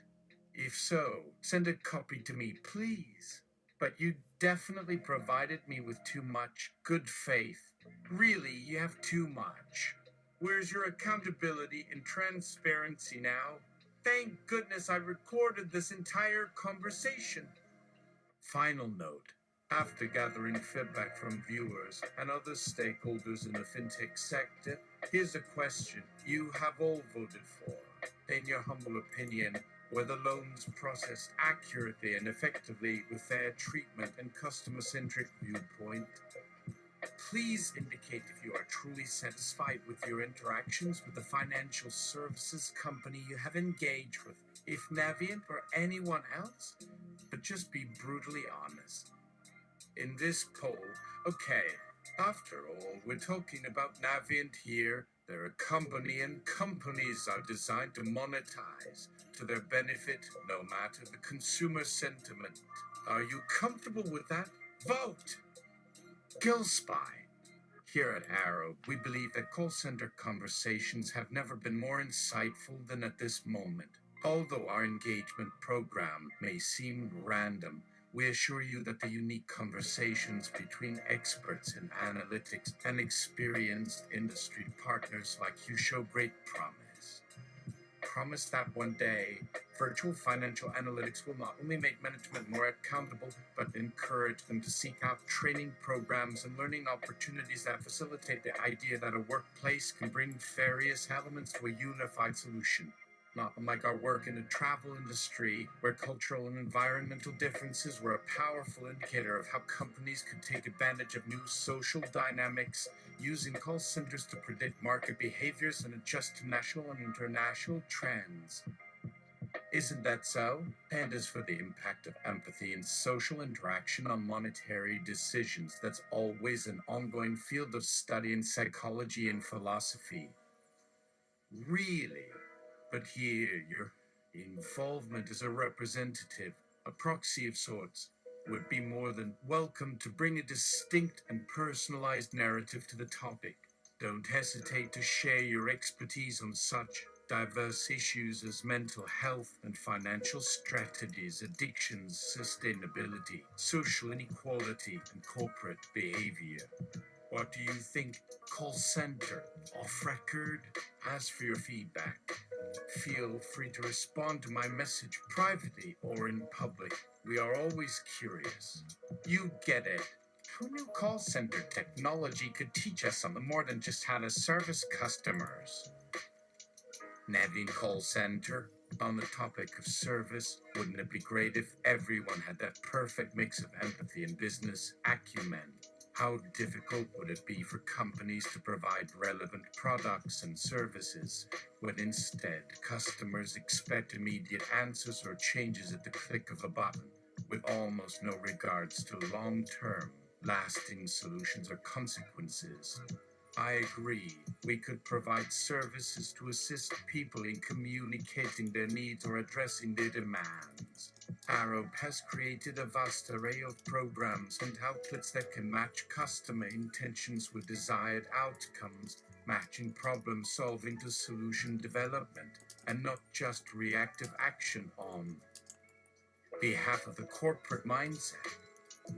If so, send a copy to me, please. But you definitely provided me with too much good faith. Really, you have too much. Where's your accountability and transparency now? Thank goodness I recorded this entire conversation. Final note. After gathering feedback from viewers and other stakeholders in the fintech sector, here's a question you have all voted for. In your humble opinion, were the loans processed accurately and effectively with fair treatment and customer-centric viewpoint? Please indicate if you are truly satisfied with your interactions with the financial services company you have engaged with. If Navient or anyone else, but just be brutally honest. in this poll. Okay, after all, we're talking about Navient here. They're a company, and companies are designed to monetize to their benefit, no matter the consumer sentiment. Are you comfortable with that? Vote! Kill Spy. Here at Arrow, we believe that call center conversations have never been more insightful than at this moment. Although our engagement program may seem random, we assure you that the unique conversations between experts in analytics and experienced industry partners like you show great promise. Promise that one day, virtual financial analytics will not only make management more accountable, but encourage them to seek out training programs and learning opportunities that facilitate the idea that a workplace can bring various elements to a unified solution. Not unlike our work in the travel industry, where cultural and environmental differences were a powerful indicator of how companies could take advantage of new social dynamics, using call centers to predict market behaviors and adjust to national and international trends. Isn't that so? And as for the impact of empathy and social interaction on monetary decisions, that's always an ongoing field of study in psychology and philosophy. Really? But here, your involvement as a representative, a proxy of sorts, would be more than welcome to bring a distinct and personalized narrative to the topic. Don't hesitate to share your expertise on such diverse issues as mental health and financial strategies, addictions, sustainability, social inequality, and corporate behavior. What do you think? Call center, off record? As for your feedback, feel free to respond to my message privately or in public. We are always curious. You get it. Who knew call center technology could teach us something more than just how to service customers? Navin Call Center. On the topic of service, wouldn't it be great if everyone had that perfect mix of empathy and business acumen? How difficult would it be for companies to provide relevant products and services when instead customers expect immediate answers or changes at the click of a button, with almost no regards to long term, lasting solutions or consequences? I agree. We could provide services to assist people in communicating their needs or addressing their demands. Arrow has created a vast array of programs and outlets that can match customer intentions with desired outcomes, matching problem solving to solution development, and not just reactive action on behalf of the corporate mindset.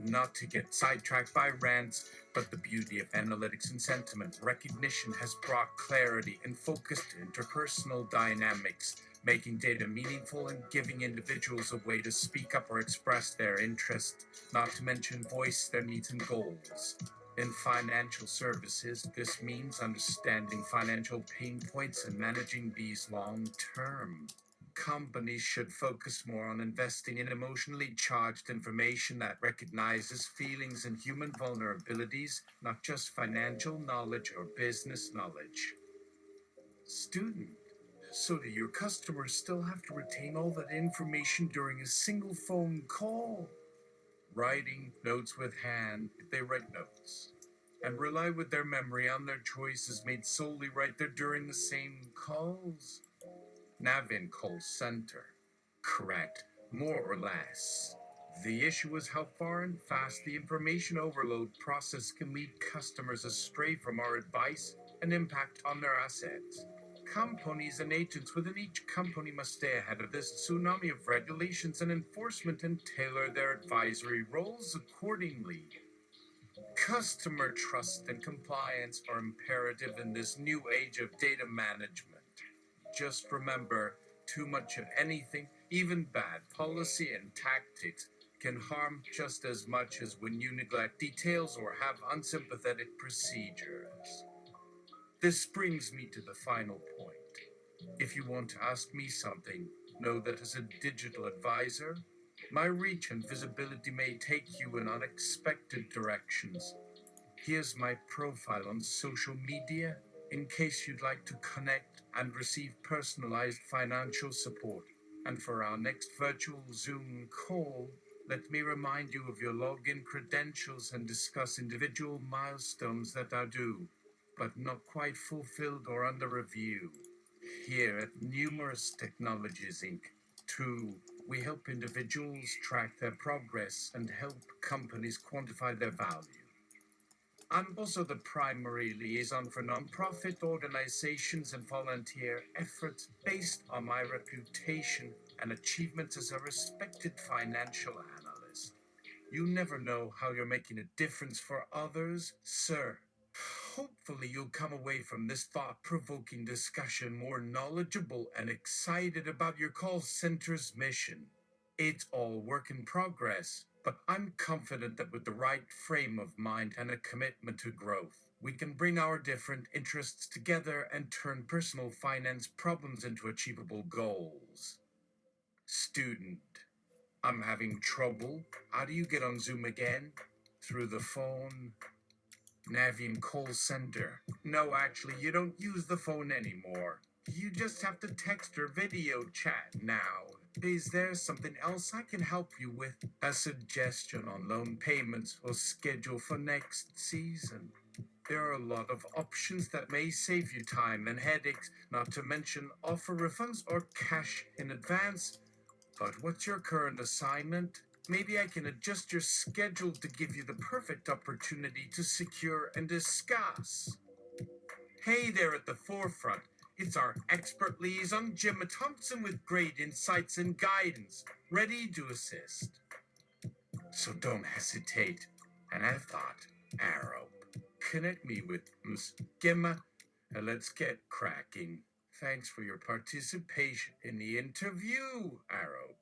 Not to get sidetracked by rants, but the beauty of analytics and sentiment recognition has brought clarity and focus to interpersonal dynamics, making data meaningful and giving individuals a way to speak up or express their interest, not to mention voice their needs and goals. In financial services, this means understanding financial pain points and managing these long term. Companies should focus more on investing in emotionally charged information that recognizes feelings and human vulnerabilities, not just financial knowledge or business knowledge. Student, so do your customers still have to retain all that information during a single phone call? Writing notes with hand, if they write notes, and rely with their memory on their choices made solely right there during the same calls? Navin Call Center. Correct, more or less. The issue is how far and fast the information overload process can lead customers astray from our advice and impact on their assets. Companies and agents within each company must stay ahead of this tsunami of regulations and enforcement and tailor their advisory roles accordingly. Customer trust and compliance are imperative in this new age of data management. Just remember, too much of anything, even bad policy and tactics, can harm just as much as when you neglect details or have unsympathetic procedures. This brings me to the final point. If you want to ask me something, know that as a digital advisor, my reach and visibility may take you in unexpected directions. Here's my profile on social media in case you'd like to connect and receive personalized financial support. And for our next virtual Zoom call, Let me remind you of your login credentials and discuss individual milestones that are due, but not quite fulfilled or under review. Here at Numerous Technologies Inc., too, we help individuals track their progress and help companies quantify their value. I'm also the primary liaison for nonprofit organizations and volunteer efforts based on my reputation and achievements as a respected financial analyst. You never know how you're making a difference for others, sir. Hopefully, you'll come away from this thought provoking discussion more knowledgeable and excited about your call center's mission. It's all work in progress, but I'm confident that with the right frame of mind and a commitment to growth, we can bring our different interests together and turn personal finance problems into achievable goals. Student, I'm having trouble. How do you get on Zoom again? Through the phone? Navian call center. No, actually, you don't use the phone anymore. You just have to text or video chat now. Is there something else I can help you with? A suggestion on loan payments or schedule for next season? There are a lot of options that may save you time and headaches, not to mention offer refunds or cash in advance. But what's your current assignment? Maybe I can adjust your schedule to give you the perfect opportunity to secure and discuss. Hey there at the forefront. It's our expert liaison, Jim Thompson, with great insights and guidance, ready to assist. So don't hesitate. And I thought, Arrow, connect me with Ms. Gemma, and let's get cracking. Thanks for your participation in the interview, Arrow.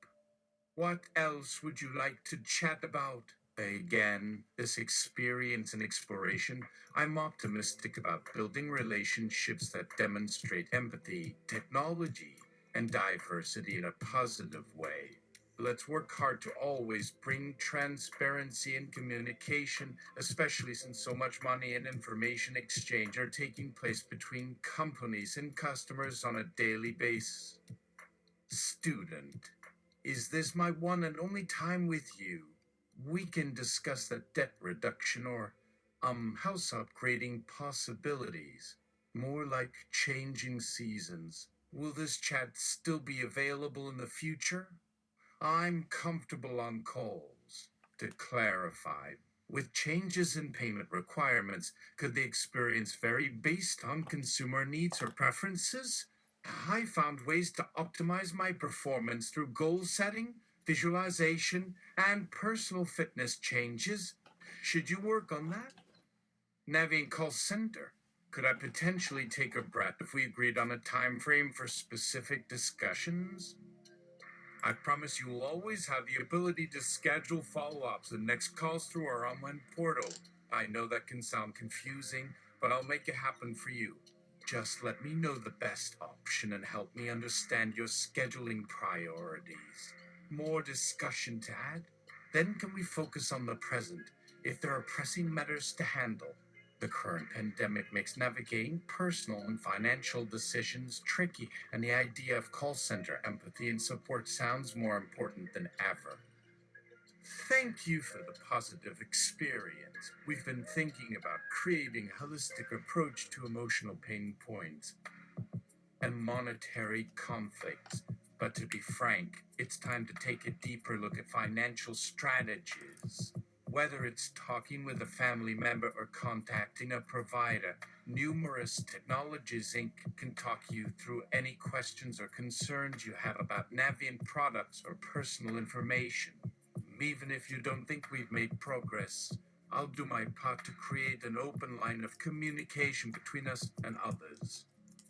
What else would you like to chat about? Again, this experience and exploration, I'm optimistic about building relationships that demonstrate empathy, technology, and diversity in a positive way. Let's work hard to always bring transparency and communication, especially since so much money and information exchange are taking place between companies and customers on a daily basis. Student, is this my one and only time with you? We can discuss the debt reduction or, house upgrading possibilities. More like changing seasons. Will this chat still be available in the future? I'm comfortable on calls. To clarify, with changes in payment requirements, could the experience vary based on consumer needs or preferences? I found ways to optimize my performance through goal setting, visualization, and personal fitness changes. Should you work on that? Navian call center. Could I potentially take a breath if we agreed on a time frame for specific discussions? I promise you will always have the ability to schedule follow-ups and next calls through our online portal. I know that can sound confusing, but I'll make it happen for you. Just let me know the best option and help me understand your scheduling priorities. More discussion to add? Then can we focus on the present, if there are pressing matters to handle? The current pandemic makes navigating personal and financial decisions tricky, and the idea of call center empathy and support sounds more important than ever. Thank you for the positive experience. We've been thinking about creating a holistic approach to emotional pain points and monetary conflicts. But to be frank, it's time to take a deeper look at financial strategies. Whether it's talking with a family member or contacting a provider, Numerous Technologies Inc. can talk you through any questions or concerns you have about Navient products or personal information. Even if you don't think we've made progress, I'll do my part to create an open line of communication between us and others.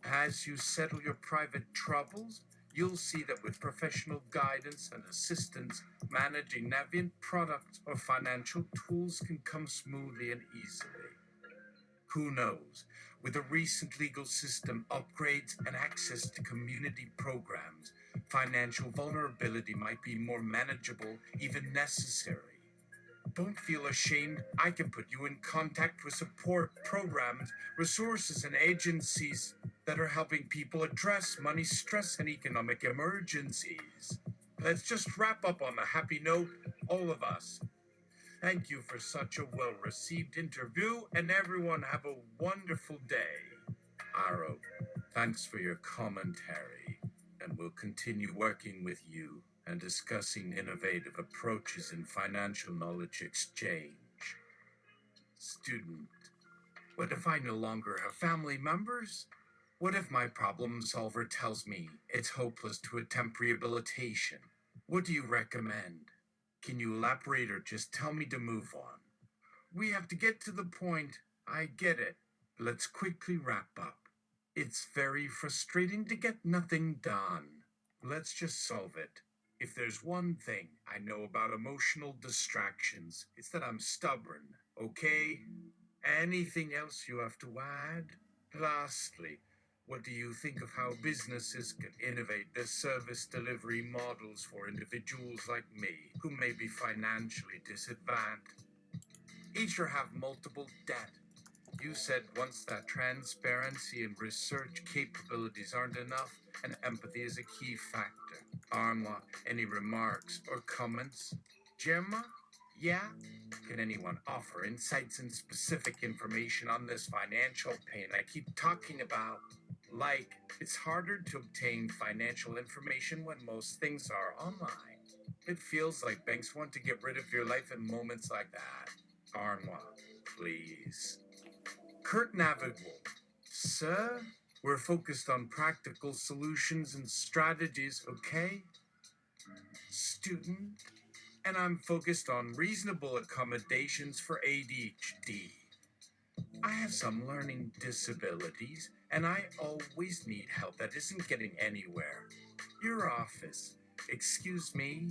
As you settle your private troubles, you'll see that with professional guidance and assistance, managing Navient products or financial tools can come smoothly and easily. Who knows? With the recent legal system upgrades and access to community programs, financial vulnerability might be more manageable, even necessary. Don't feel ashamed. I can put you in contact with support programs, resources, and agencies that are helping people address money stress and economic emergencies. Let's just wrap up on a happy note. all of us. Thank you for such a well-received interview, and everyone have a wonderful day. Aro, thanks for your commentary, and we'll continue working with you and discussing innovative approaches in financial knowledge exchange. Student, what if I no longer have family members? What if my problem solver tells me it's hopeless to attempt rehabilitation? What do you recommend? Can you elaborate or just tell me to move on? We have to get to the point. I get it. Let's quickly wrap up. It's very frustrating to get nothing done. Let's just solve it. If there's one thing I know about emotional distractions, it's that I'm stubborn, okay? Anything else you have to add? Lastly, what do you think of how businesses can innovate their service delivery models for individuals like me who may be financially disadvantaged? Each or have multiple debt. You said once that transparency and research capabilities aren't enough, and empathy is a key factor. Armla, any remarks or comments? Gemma? Yeah? Can anyone offer insights and specific information on this financial pain I keep talking about? Like, it's harder to obtain financial information when most things are online. It feels like banks want to get rid of your life in moments like that. Armla, please. Kurt Navigable. Sir, we're focused on practical solutions and strategies, okay? Student, and I'm focused on reasonable accommodations for ADHD. I have some learning disabilities, and I always need help that isn't getting anywhere. Your office, excuse me,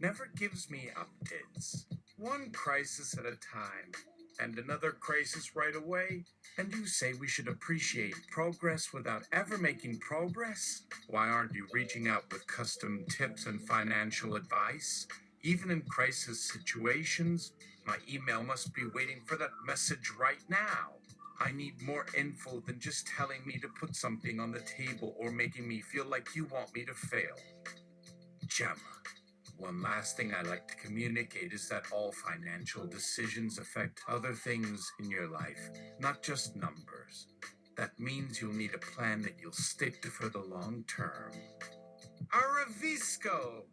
never gives me updates. One crisis at a time, and another crisis right away. And you say we should appreciate progress without ever making progress? Why aren't you reaching out with custom tips and financial advice? Even in crisis situations, my email must be waiting for that message right now. I need more info than just telling me to put something on the table or making me feel like you want me to fail. Gemma, one last thing I like to communicate is that all financial decisions affect other things in your life, not just numbers. That means you'll need a plan that you'll stick to for the long term. Aravisco!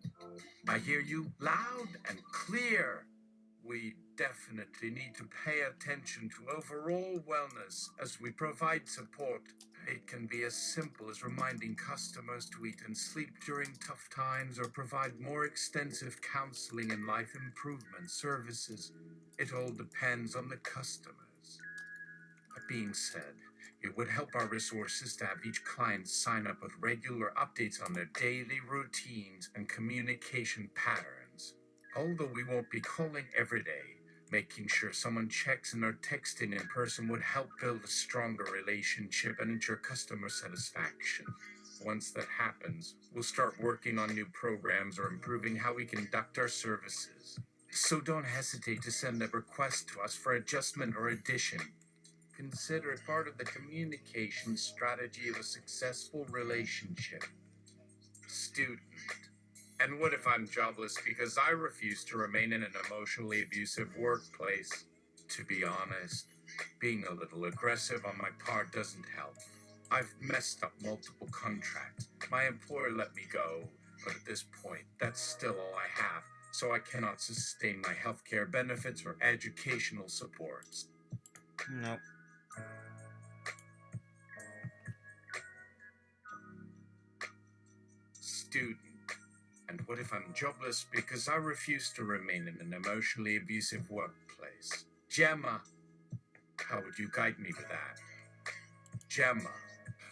I hear you loud and clear. We definitely need to pay attention to overall wellness as we provide support. It can be as simple as reminding customers to eat and sleep during tough times or provide more extensive counseling and life improvement services. It all depends on the customers. That being said, it would help our resources to have each client sign up with regular updates on their daily routines and communication patterns. Although we won't be calling every day, making sure someone checks in or texting in person would help build a stronger relationship and ensure customer satisfaction. Once that happens, we'll start working on new programs or improving how we conduct our services. So don't hesitate to send a request to us for adjustment or addition. Consider it part of the communication strategy of a successful relationship. Student. And what if I'm jobless because I refuse to remain in an emotionally abusive workplace? To be honest, being a little aggressive on my part doesn't help. I've messed up multiple contracts. My employer let me go, but at this point, that's still all I have, so I cannot sustain my healthcare benefits or educational supports. Nope. Student. And what if I'm jobless because I refuse to remain in an emotionally abusive workplace? Gemma, how would you guide me with that? Gemma,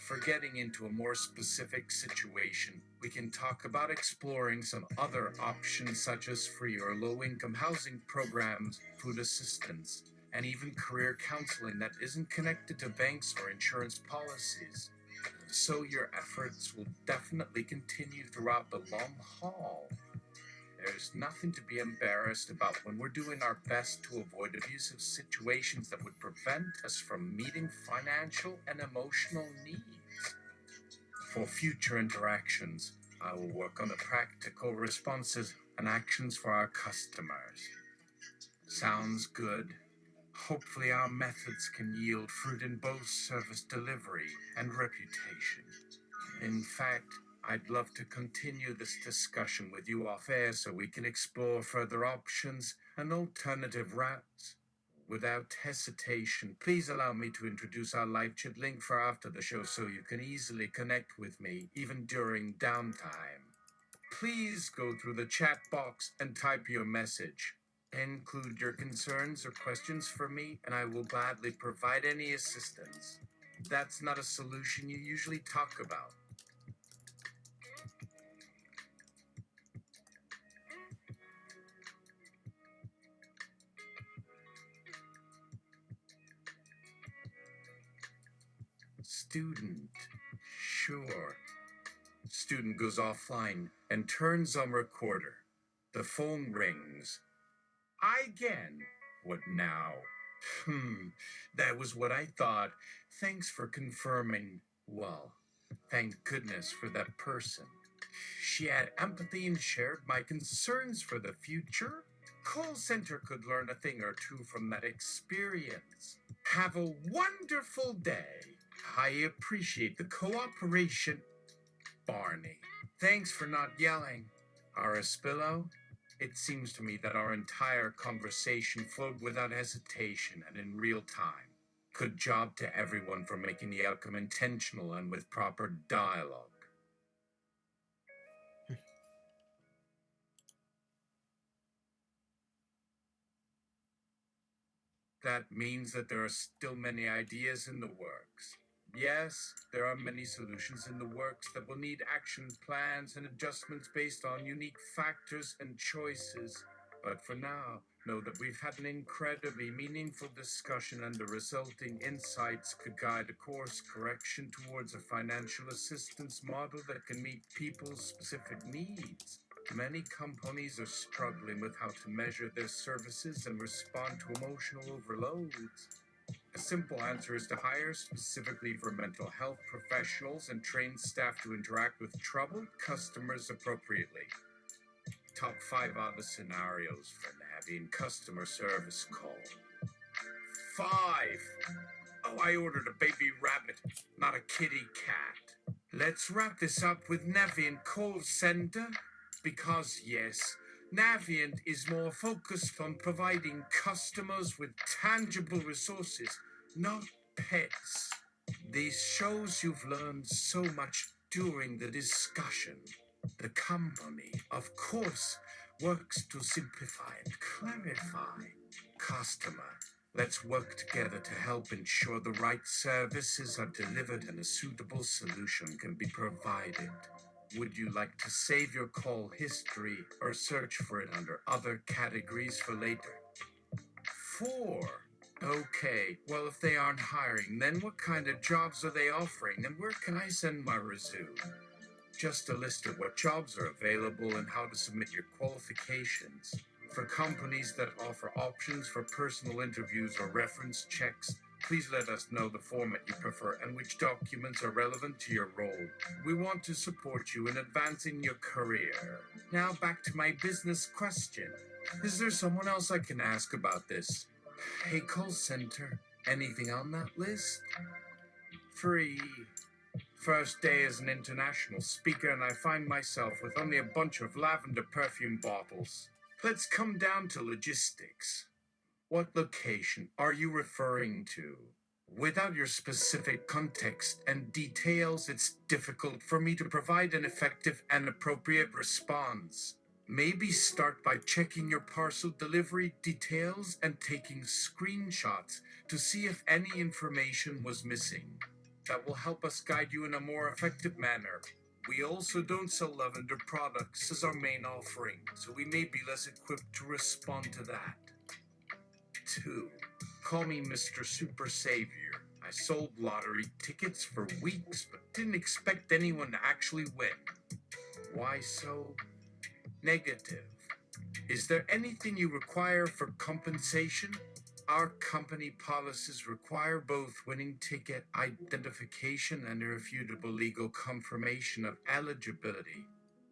for getting into a more specific situation, we can talk about exploring some other options such as free or low-income housing programs, food assistance, and even career counseling that isn't connected to banks or insurance policies. So your efforts will definitely continue throughout the long haul. There's nothing to be embarrassed about when we're doing our best to avoid abusive situations that would prevent us from meeting financial and emotional needs. For future interactions, I will work on the practical responses and actions for our customers. Sounds good. Hopefully our methods can yield fruit in both service delivery and reputation. In fact, I'd love to continue this discussion with you off air so we can explore further options and alternative routes. Without hesitation, please allow me to introduce our live chat link for after the show so you can easily connect with me, even during downtime. Please go through the chat box and type your message. Include your concerns or questions for me, and I will gladly provide any assistance. That's not a solution you usually talk about. Student. Sure. Student goes offline and turns on recorder. The phone rings. Again. What now? That was what I thought. Thanks for confirming. Well, thank goodness for that person. She had empathy and shared my concerns for the future. Call center could learn a thing or two from that experience. Have a wonderful day. I appreciate the cooperation. Barney. Thanks for not yelling. Araspillo? It seems to me that our entire conversation flowed without hesitation and in real time. Good job to everyone for making the outcome intentional and with proper dialogue. That means that there are still many ideas in the works. Yes, there are many solutions in the works that will need action plans and adjustments based on unique factors and choices. But for now, know that we've had an incredibly meaningful discussion, and the resulting insights could guide a course correction towards a financial assistance model that can meet people's specific needs. Many companies are struggling with how to measure their services and respond to emotional overloads. A simple answer is to hire specifically for mental health professionals and train staff to interact with troubled customers appropriately. Top 5 other scenarios for navigating customer service call. 5. Oh, I ordered a baby rabbit, not a kitty cat. Let's wrap this up with Navient Call Center, because yes, Navient is more focused on providing customers with tangible resources, not pets. This shows you've learned so much during the discussion. The company, of course, works to simplify and clarify. Customer, let's work together to help ensure the right services are delivered and a suitable solution can be provided. Would you like to save your call history or search for it under other categories for later? 4. Okay, well, if they aren't hiring, then what kind of jobs are they offering, and where can I send my resume? Just a list of what jobs are available and how to submit your qualifications. For companies that offer options for personal interviews or reference checks, please let us know the format you prefer and which documents are relevant to your role. We want to support you in advancing your career. Now back to my business question. Is there someone else I can ask about this? Hey, call center, anything on that list? 3. First day as an international speaker, and I find myself with only a bunch of lavender perfume bottles. Let's come down to logistics. What location are you referring to? Without your specific context and details, it's difficult for me to provide an effective and appropriate response. Maybe start by checking your parcel delivery details and taking screenshots to see if any information was missing. That will help us guide you in a more effective manner. We also don't sell lavender products as our main offering, so we may be less equipped to respond to that. 2. Call me Mr. Super Savior. I sold lottery tickets for weeks, but didn't expect anyone to actually win. Why so negative? Is there anything you require for compensation? Our company policies require both winning ticket identification and irrefutable legal confirmation of eligibility.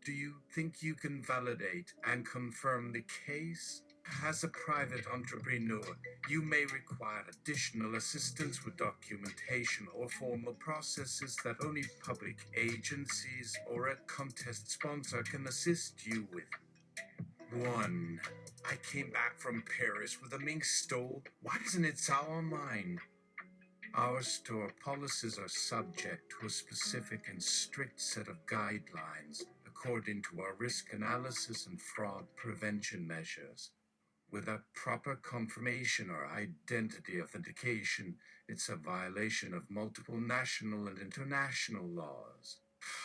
Do you think you can validate and confirm the case? As a private entrepreneur, you may require additional assistance with documentation or formal processes that only public agencies or a contest sponsor can assist you with. 1. I came back from Paris with a mink stole. Why doesn't it sell online? Our store policies are subject to a specific and strict set of guidelines according to our risk analysis and fraud prevention measures. Without proper confirmation or identity authentication, it's a violation of multiple national and international laws.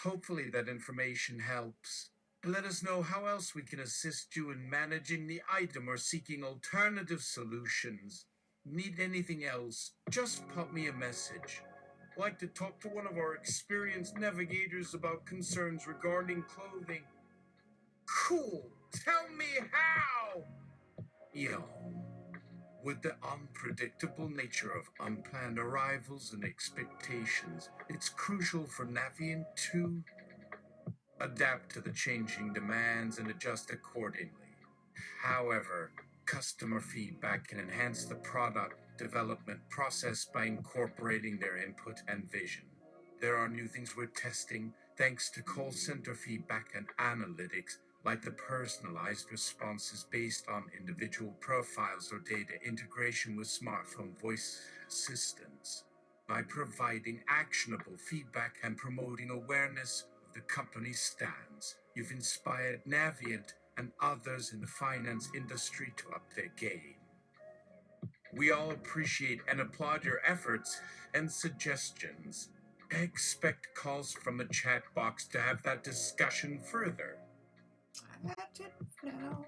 Hopefully, that information helps. Let us know how else we can assist you in managing the item or seeking alternative solutions. Need anything else? Just pop me a message. Like to talk to one of our experienced navigators about concerns regarding clothing? Cool! Tell me how! With the unpredictable nature of unplanned arrivals and expectations, it's crucial for Navient to adapt to the changing demands and adjust accordingly. However, customer feedback can enhance the product development process by incorporating their input and vision. There are new things we're testing thanks to call center feedback and analytics, like the personalized responses based on individual profiles or data integration with smartphone voice assistants. By providing actionable feedback and promoting awareness of the company's stance, you've inspired Navient and others in the finance industry to up their game. We all appreciate and applaud your efforts and suggestions. Expect calls from the chat box to have that discussion further. That's it for now.